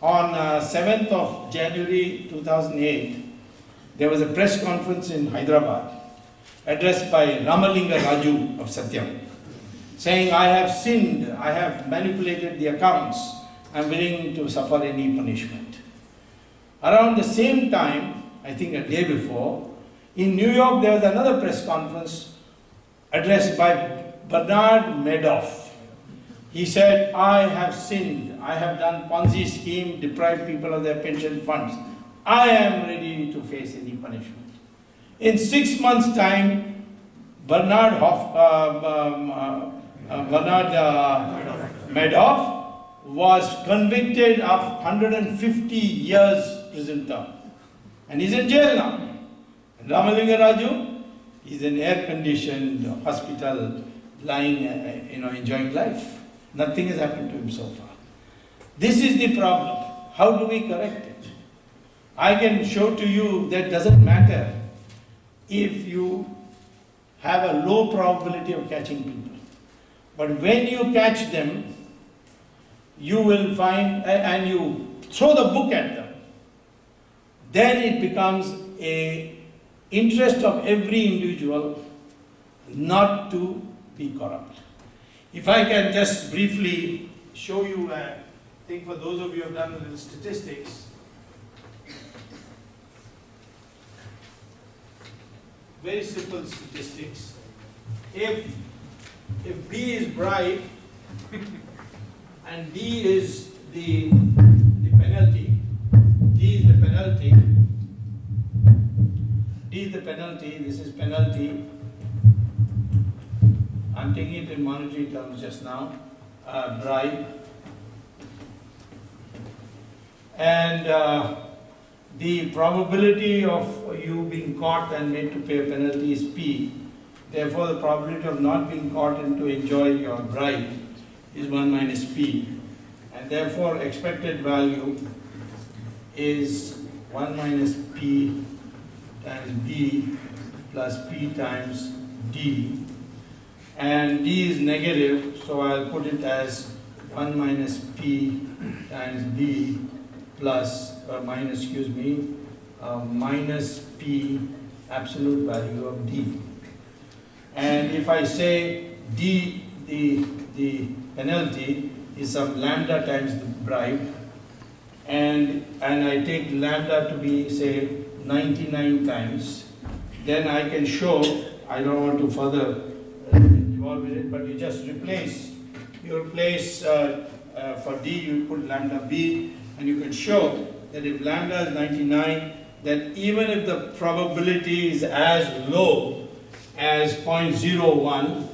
Speaker 1: On 7th of January 2008, there was a press conference in Hyderabad addressed by Ramalinga Raju of Satyam, saying, I have sinned, I have manipulated the accounts, I am willing to suffer any punishment. Around the same time, I think a day before, in New York there was another press conference addressed by Bernard Madoff. He said, I have sinned, I have done Ponzi scheme, deprived people of their pension funds. I am ready to face any punishment. In 6 months' time, Bernard Madoff was convicted of 150 years prison term. And he's in jail now. And Ramalinga Raju is in air-conditioned hospital, lying, enjoying life. Nothing has happened to him so far. This is the problem. How do we correct it? I can show to you that doesn't matter if you have a low probability of catching people. But when you catch them, you will find, and you throw the book at them, then it becomes an interest of every individual not to be corrupt. If I can just briefly show you, I think for those of you who have done a little statistics, very simple statistics. If B is bribe and D is the penalty, D is the penalty, D is the penalty, this is penalty. I'm taking it in monetary terms just now, bribe. And the probability of you being caught and made to pay a penalty is P. Therefore, the probability of not being caught and to enjoy your bribe is 1 minus P. And therefore, expected value is 1 minus P times B plus P times D. And D is negative, so I'll put it as 1 minus P times B plus, minus P absolute value of D. And if I say D, the penalty is some lambda times the bribe, and I take lambda to be, say, 99 times, then I can show, I don't want to further involve in it, but you just replace, for D you put lambda B, and you can show that if lambda is 99, that even if the probability is as low as 0.01,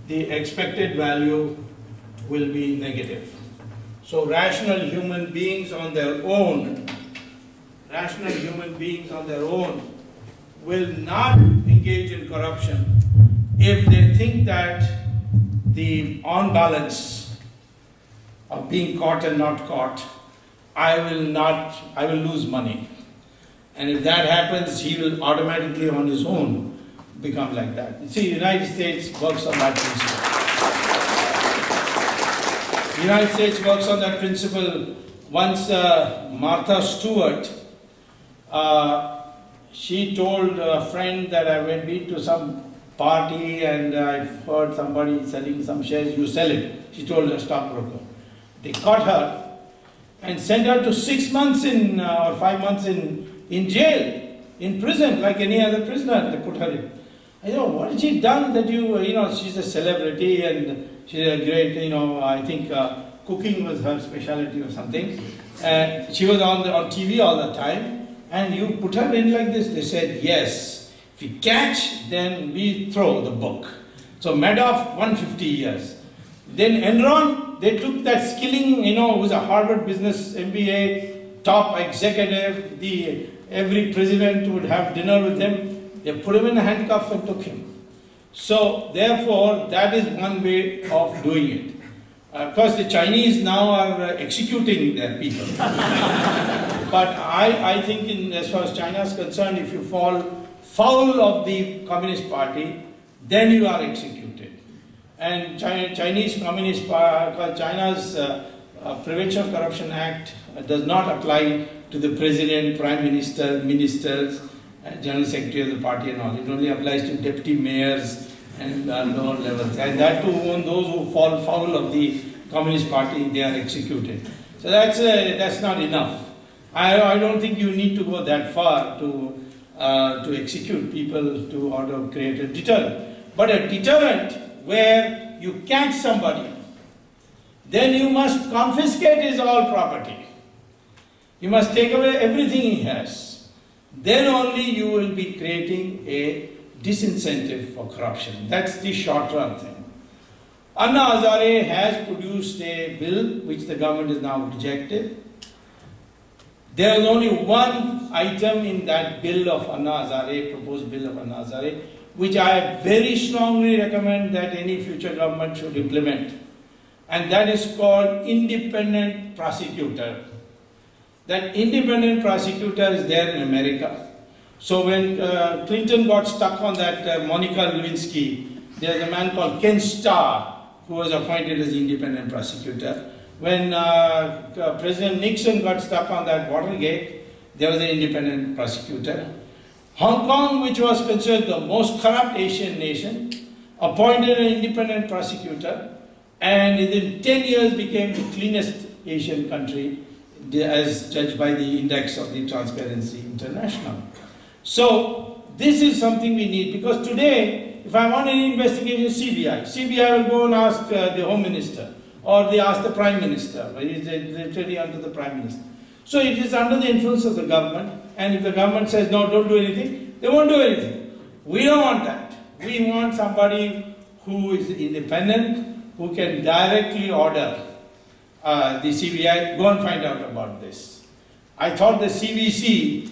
Speaker 1: the expected value will be negative. So rational human beings on their own, will not engage in corruption if they think that the on balance of being caught and not caught, I will lose money. And if that happens, he will automatically on his own become like that. You see, the United States works on that principle. The United States works on that principle. Once Martha Stewart, she told a friend that I went to some party and I heard somebody selling some shares, you sell it. She told a stockbroker. They caught her and sent her to 6 months or 5 months in jail, in prison, like any other prisoner. They put her in. I know, what has she done that she's a celebrity and she's a great, I think cooking was her specialty or something. She was on TV all the time. And you put her in like this. They said, yes, if you catch, then we throw the book. So Madoff, 150 years. Then Enron, they took that skilling, who was a Harvard business MBA, top executive, every president would have dinner with him. They put him in a handcuff and took him. So therefore, that is one way of doing it. Of course, the Chinese now are executing their people. But I think as far as China is concerned, if you fall foul of the Communist Party, then you are executed. And China's Prevention of Corruption Act does not apply to the President, Prime Minister, Ministers, General Secretary of the party and all. It only applies to deputy mayors and lower levels. And that too, those who fall foul of the Communist Party, they are executed. So that's not enough. I don't think you need to go that far to execute people or to create a deterrent. But a deterrent where you catch somebody, then you must confiscate his all property. You must take away everything he has. Then only you will be creating a disincentive for corruption. That's the short run thing. Anna Hazare has produced a bill which the government has now rejected. There is only one item in that bill of Anna Hazare, proposed bill of Anna Hazare, which I very strongly recommend that any future government should implement. And that is called independent prosecutor. That independent prosecutor is there in America. So when Clinton got stuck on that Monica Lewinsky, there is a man called Ken Starr who was appointed as independent prosecutor. When President Nixon got stuck on that Watergate, there was an independent prosecutor. Hong Kong, which was considered the most corrupt Asian nation, appointed an independent prosecutor, and within 10 years became the cleanest Asian country as judged by the index of the Transparency International. So this is something we need, because today, if I want any investigation, CBI will go and ask the Home Minister, or they ask the Prime Minister, it is literally under the Prime Minister. So it is under the influence of the government, and if the government says, no, don't do anything, they won't do anything. We don't want that. We want somebody who is independent, who can directly order the CBI, go and find out about this. I thought the CVC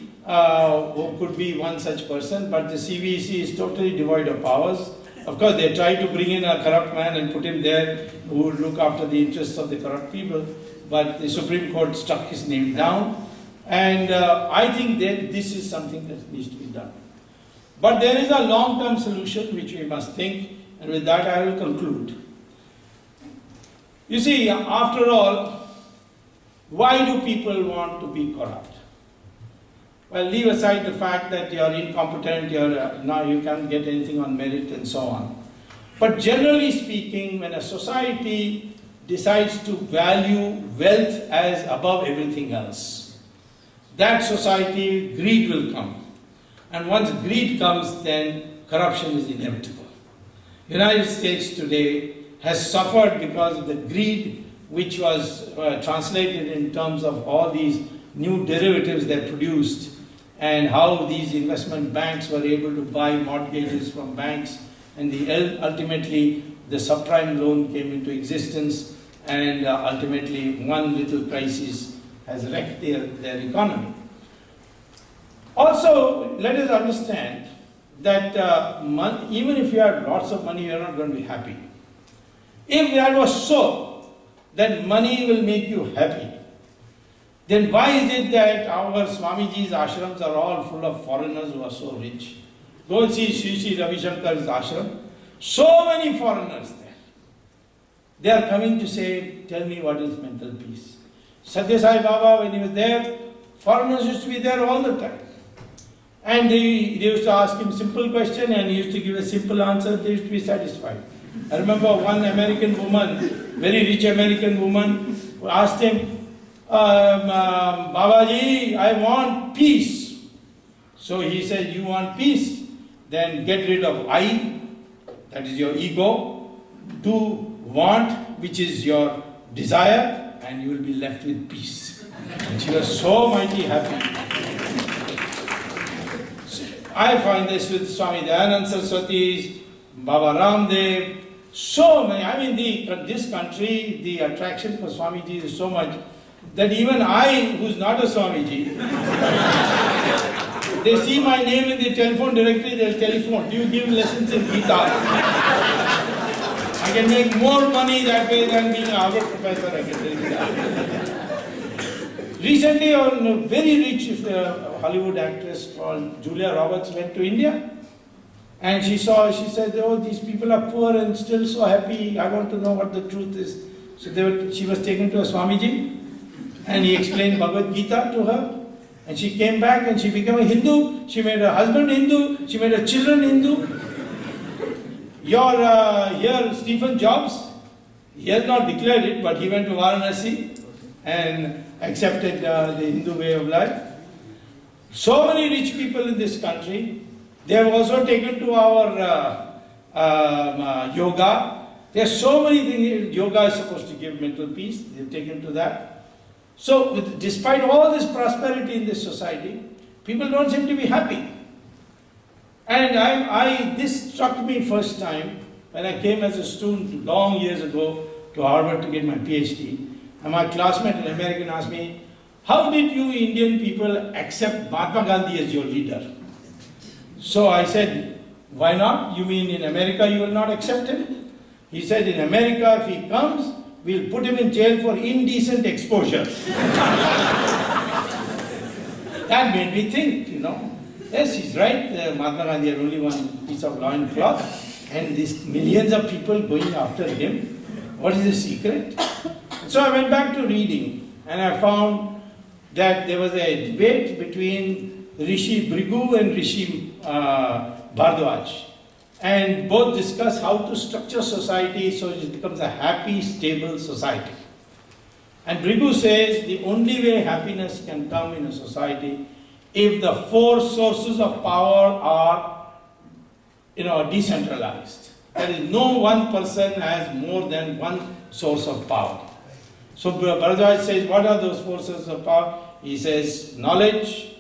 Speaker 1: could be one such person, but the CVC is totally devoid of powers. Of course, they tried to bring in a corrupt man and put him there who would look after the interests of the corrupt people, but the Supreme Court struck his name down, and I think that this is something that needs to be done. But there is a long-term solution which we must think, and with that I will conclude. You see, after all, why do people want to be corrupt? Well, leave aside the fact that you are incompetent, now you can't get anything on merit and so on. But generally speaking, when a society decides to value wealth as above everything else, that society, greed will come. And once greed comes, then corruption is inevitable. The United States today has suffered because of the greed which was translated in terms of all these new derivatives they produced, and how these investment banks were able to buy mortgages from banks, and ultimately the subprime loan came into existence, and ultimately one little crisis has wrecked their economy. Also, let us understand that even if you have lots of money, you are not going to be happy. If that was so, that money will make you happy, then why is it that our Swamiji's ashrams are all full of foreigners who are so rich? Go and see Sri Ravi Shankar's ashram. So many foreigners there. They are coming to say, tell me what is mental peace. Satya Sai Baba, when he was there, foreigners used to be there all the time. And they used to ask him simple question and he used to give a simple answer. They used to be satisfied. I remember one American woman, very rich American woman, who asked him, Babaji, I want peace. So he said, you want peace? Then get rid of I, that is your ego, do want, which is your desire, and you will be left with peace. And she was so mighty happy. I find this with Swami Dayananda Saraswati, Baba Ramdev, so many. I mean, this country, the attraction for Swamiji is so much that even I, who's not a Swamiji, they see my name in the telephone directory, they'll telephone, do you give lessons in Gita? I can make more money that way than being a Harvard professor, I can tell you that. Recently, a very rich Hollywood actress called Julia Roberts went to India, and she said, oh, these people are poor and still so happy, I want to know what the truth is. So she was taken to a Swamiji, and he explained Bhagavad Gita to her, and she came back and she became a Hindu, she made her husband Hindu, she made her children Hindu. Here, Stephen Jobs, he has not declared it, but he went to Varanasi and accepted the Hindu way of life. So many rich people in this country. They have also taken to our yoga. There are so many things. Yoga is supposed to give mental peace. They have taken to that. So, despite all this prosperity in this society, people don't seem to be happy. And this struck me first time when I came as a student long years ago to Harvard to get my PhD. And my classmate, an American, asked me, how did you Indian people accept Mahatma Gandhi as your leader? So I said, why not? You mean in America you will not accept him? He said, in America if he comes, we'll put him in jail for indecent exposure. That made me think, you know. Yes, he's right. Mahatma Gandhi had only one piece of loincloth, and these millions of people going after him. What is the secret? So I went back to reading, and I found that there was a debate between Rishi Bhrigu and Rishi Bhardwaj. And both discuss how to structure society so it becomes a happy, stable society. And Bhrigu says the only way happiness can come in a society if the four sources of power are, decentralized. That is, no one person has more than one source of power. So Bhardwaj says, what are those four sources of power? He says, knowledge,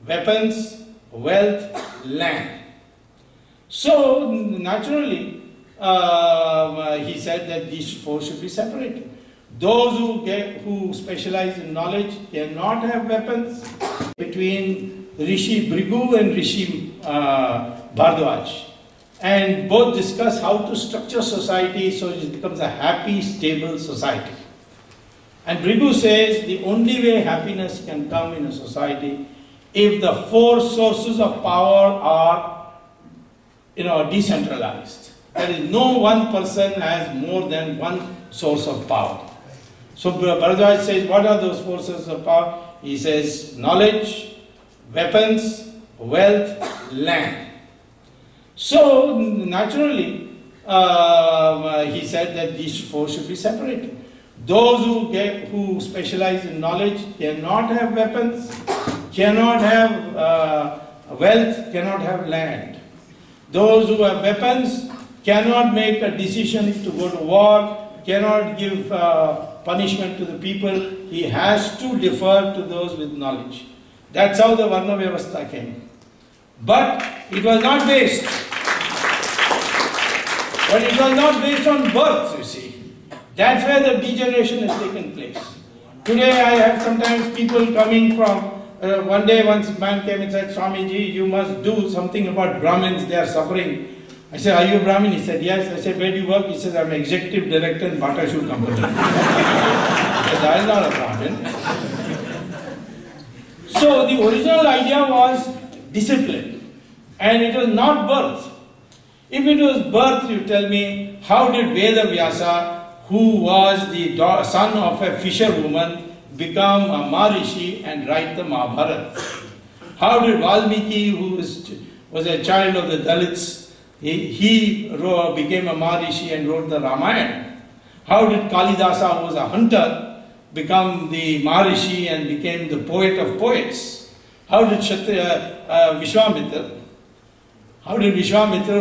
Speaker 1: weapons, wealth, land. So, naturally, he said that these four should be separated. Those who specialize in knowledge cannot have weapons. Between Rishi Bhrigu and Rishi Bhardwaj. And both discuss how to structure society so it becomes a happy, stable society. And Bhrigu says the only way happiness can come in a society if the four sources of power are decentralized. That is, no one person has more than one source of power. So Bhardwaj says, what are those four sources of power? He says, knowledge, weapons, wealth, land. So, naturally, he said that these four should be separated. Those who specialize in knowledge cannot have weapons, cannot have wealth, cannot have land. Those who have weapons cannot make a decision to go to war, cannot give punishment to the people. He has to defer to those with knowledge. That's how the Varna Vyavastha came. But it was not based. But it was not based on birth, you see. That's where the degeneration has taken place. Today I have sometimes people coming from, one day once a man came and said, Swamiji, you must do something about Brahmins, they are suffering. I said, are you a Brahmin? He said, yes. I said, where do you work? He said, I'm executive director in Bata Shoe Company. I said, I am not a Brahmin. So the original idea was discipline. And it was not birth. If it was birth, you tell me, how did Veda Vyasa, who was the son of a fisherwoman, become a Maharishi and write the Mahabharata? How did Valmiki, who was a child of the Dalits, he became a Maharishi and wrote the Ramayana? How did Kalidasa, who was a hunter, become the Maharishi and became the poet of poets? How did Vishwamitra,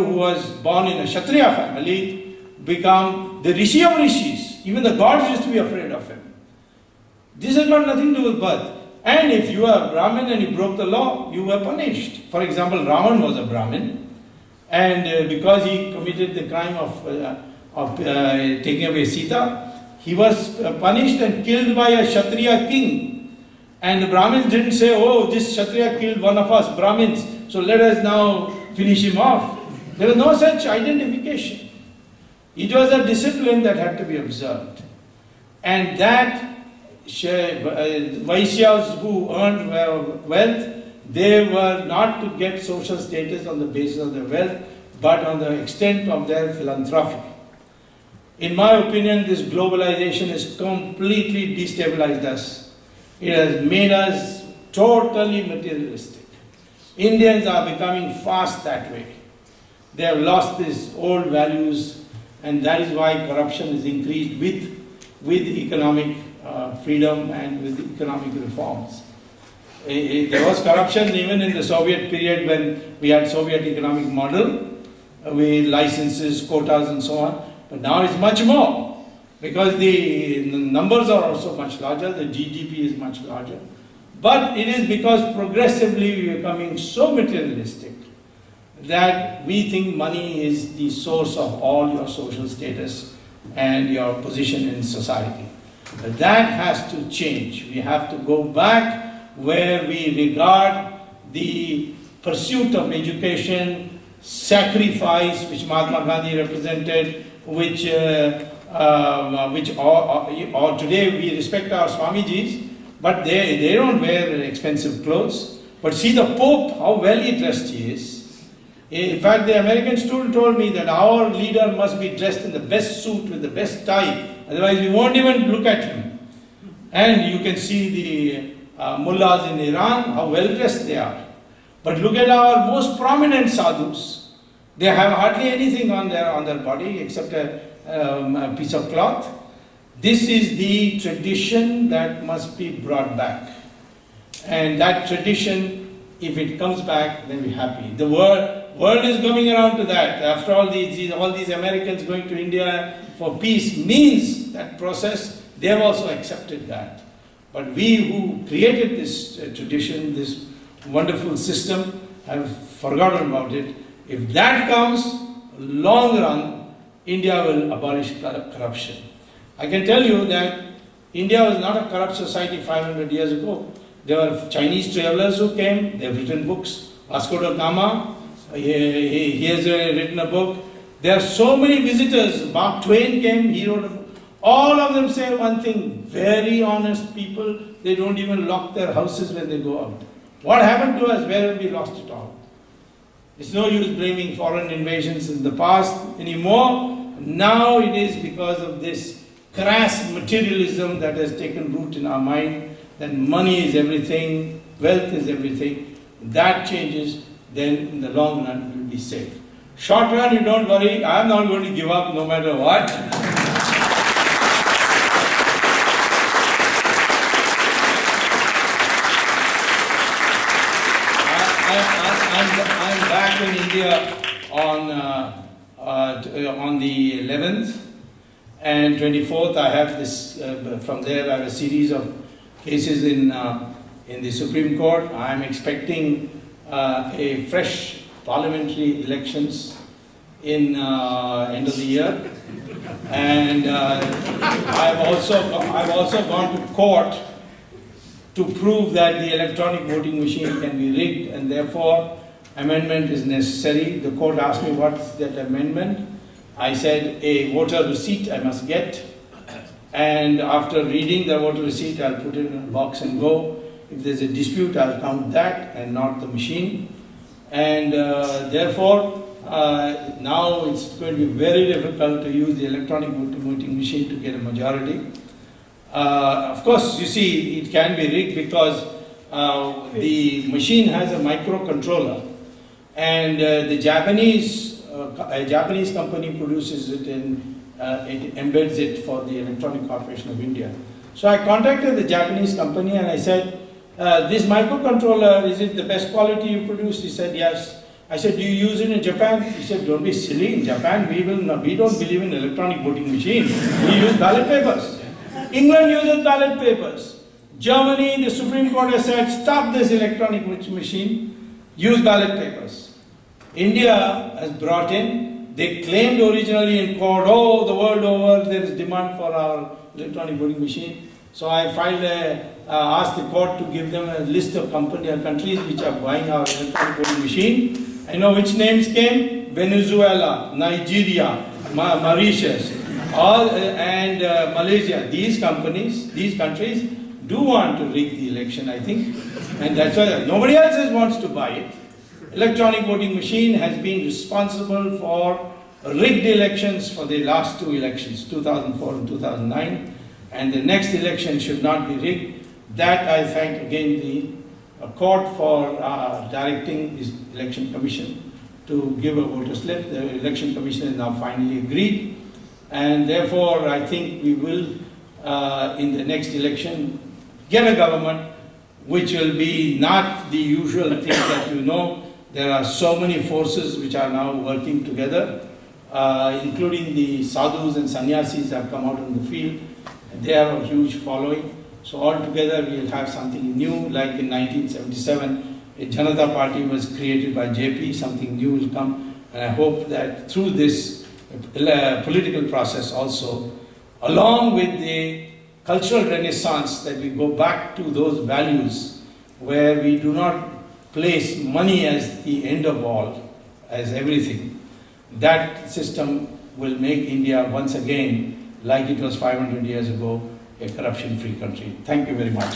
Speaker 1: who was born in a Kshatriya family, become the Rishi of Rishis? Even the gods used to be afraid of him. This has got nothing to do with birth. And if you are a Brahmin and you broke the law, you were punished. For example, Ravan was a Brahmin, and because he committed the crime of taking away Sita, he was punished and killed by a Kshatriya king. And the Brahmins didn't say, oh, this Kshatriya killed one of us Brahmins, so let us now finish him off. There was no such identification. It was a discipline that had to be observed. And that Vaishyas who earned wealth, they were not to get social status on the basis of their wealth, but on the extent of their philanthropy. In my opinion, this globalization has completely destabilized us. It has made us totally materialistic. Indians are becoming fast that way. They have lost these old values, and that is why corruption is increased with economic freedom and with economic reforms. There was corruption even in the Soviet period when we had Soviet economic model with licenses, quotas and so on. But now it's much more because the numbers are also much larger, the GDP is much larger. But it is because progressively we are becoming so materialistic that we think money is the source of all your social status and your position in society. But that has to change. We have to go back where we regard the pursuit of education, sacrifice, which Mahatma Gandhi represented, which today we respect our Swamijis, but they don't wear expensive clothes. But see the Pope, how well he dressed he is. In fact, the American student told me that our leader must be dressed in the best suit with the best tie, otherwise we won't even look at him. And you can see the mullahs in Iran, how well dressed they are. But look at our most prominent sadhus. They have hardly anything on their body except a piece of cloth. This is the tradition that must be brought back. And that tradition, if it comes back, then we're happy. The world is coming around to that. After all these Americans going to India for peace means that process, they have also accepted that. But we who created this tradition, this wonderful system, have forgotten about it. If that comes, long run, India will abolish corruption. I can tell you that India was not a corrupt society 500 years ago. There were Chinese travelers who came, they have written books. Vasco da Gama, he has written a book. There are so many visitors. Mark Twain came, he wrote a book. All of them say one thing, very honest people, they don't even lock their houses when they go out. What happened to us? Where have we lost it all? It's no use blaming foreign invasions in the past anymore. Now it is because of this crass materialism that has taken root in our mind, that money is everything, wealth is everything. If that changes, then in the long run we will be safe. Short run, you don't worry, I am not going to give up no matter what. I'm back in India on the 11th and 24th. I have this, from there I have a series of cases in the Supreme Court. I am expecting a fresh parliamentary elections in end of the year, and I've also gone to court to prove that the electronic voting machine can be rigged, and therefore amendment is necessary. The court asked me what's that amendment. I said a voter receipt I must get, and after reading the voter receipt I'll put it in a box and go. If there's a dispute I'll count that and not the machine, and therefore now it's going to be very difficult to use the electronic voting machine to get a majority. Of course, you see, it can be rigged because the machine has a microcontroller, and a Japanese company produces it and it embeds it for the Electronic Corporation of India. So I contacted the Japanese company and I said, this microcontroller, is it the best quality you produce? He said, yes. I said, do you use it in Japan? He said, don't be silly. In Japan, we don't believe in electronic voting machine. We use ballot papers. England uses ballot papers. Germany, the Supreme Court has said, stop this electronic machine, use ballot papers. India has brought in, they claimed originally in court, oh, the world over, there is demand for our electronic voting machine. So I filed asked the court to give them a list of countries which are buying our electronic voting machine. I know which names came: Venezuela, Nigeria, Mauritius, and Malaysia. These countries do want to rig the election, I think, and that's why nobody else wants to buy it. Electronic voting machine has been responsible for rigged elections for the last two elections, 2004 and 2009, and the next election should not be rigged. That I thank again the court for directing this election commission to give a voter slip. The election commission has now finally agreed, and therefore I think we will in the next election get a government which will be not the usual thing that you know. There are so many forces which are now working together, including the sadhus and sannyasis have come out in the field. They have a huge following. So altogether we will have something new, like in 1977, a Janata Party was created by JP, something new will come. And I hope that through this political process also, along with the cultural renaissance, that we go back to those values where we do not place money as the end of all, as everything. That system will make India once again, like it was 500 years ago, a corruption-free country. Thank you very much.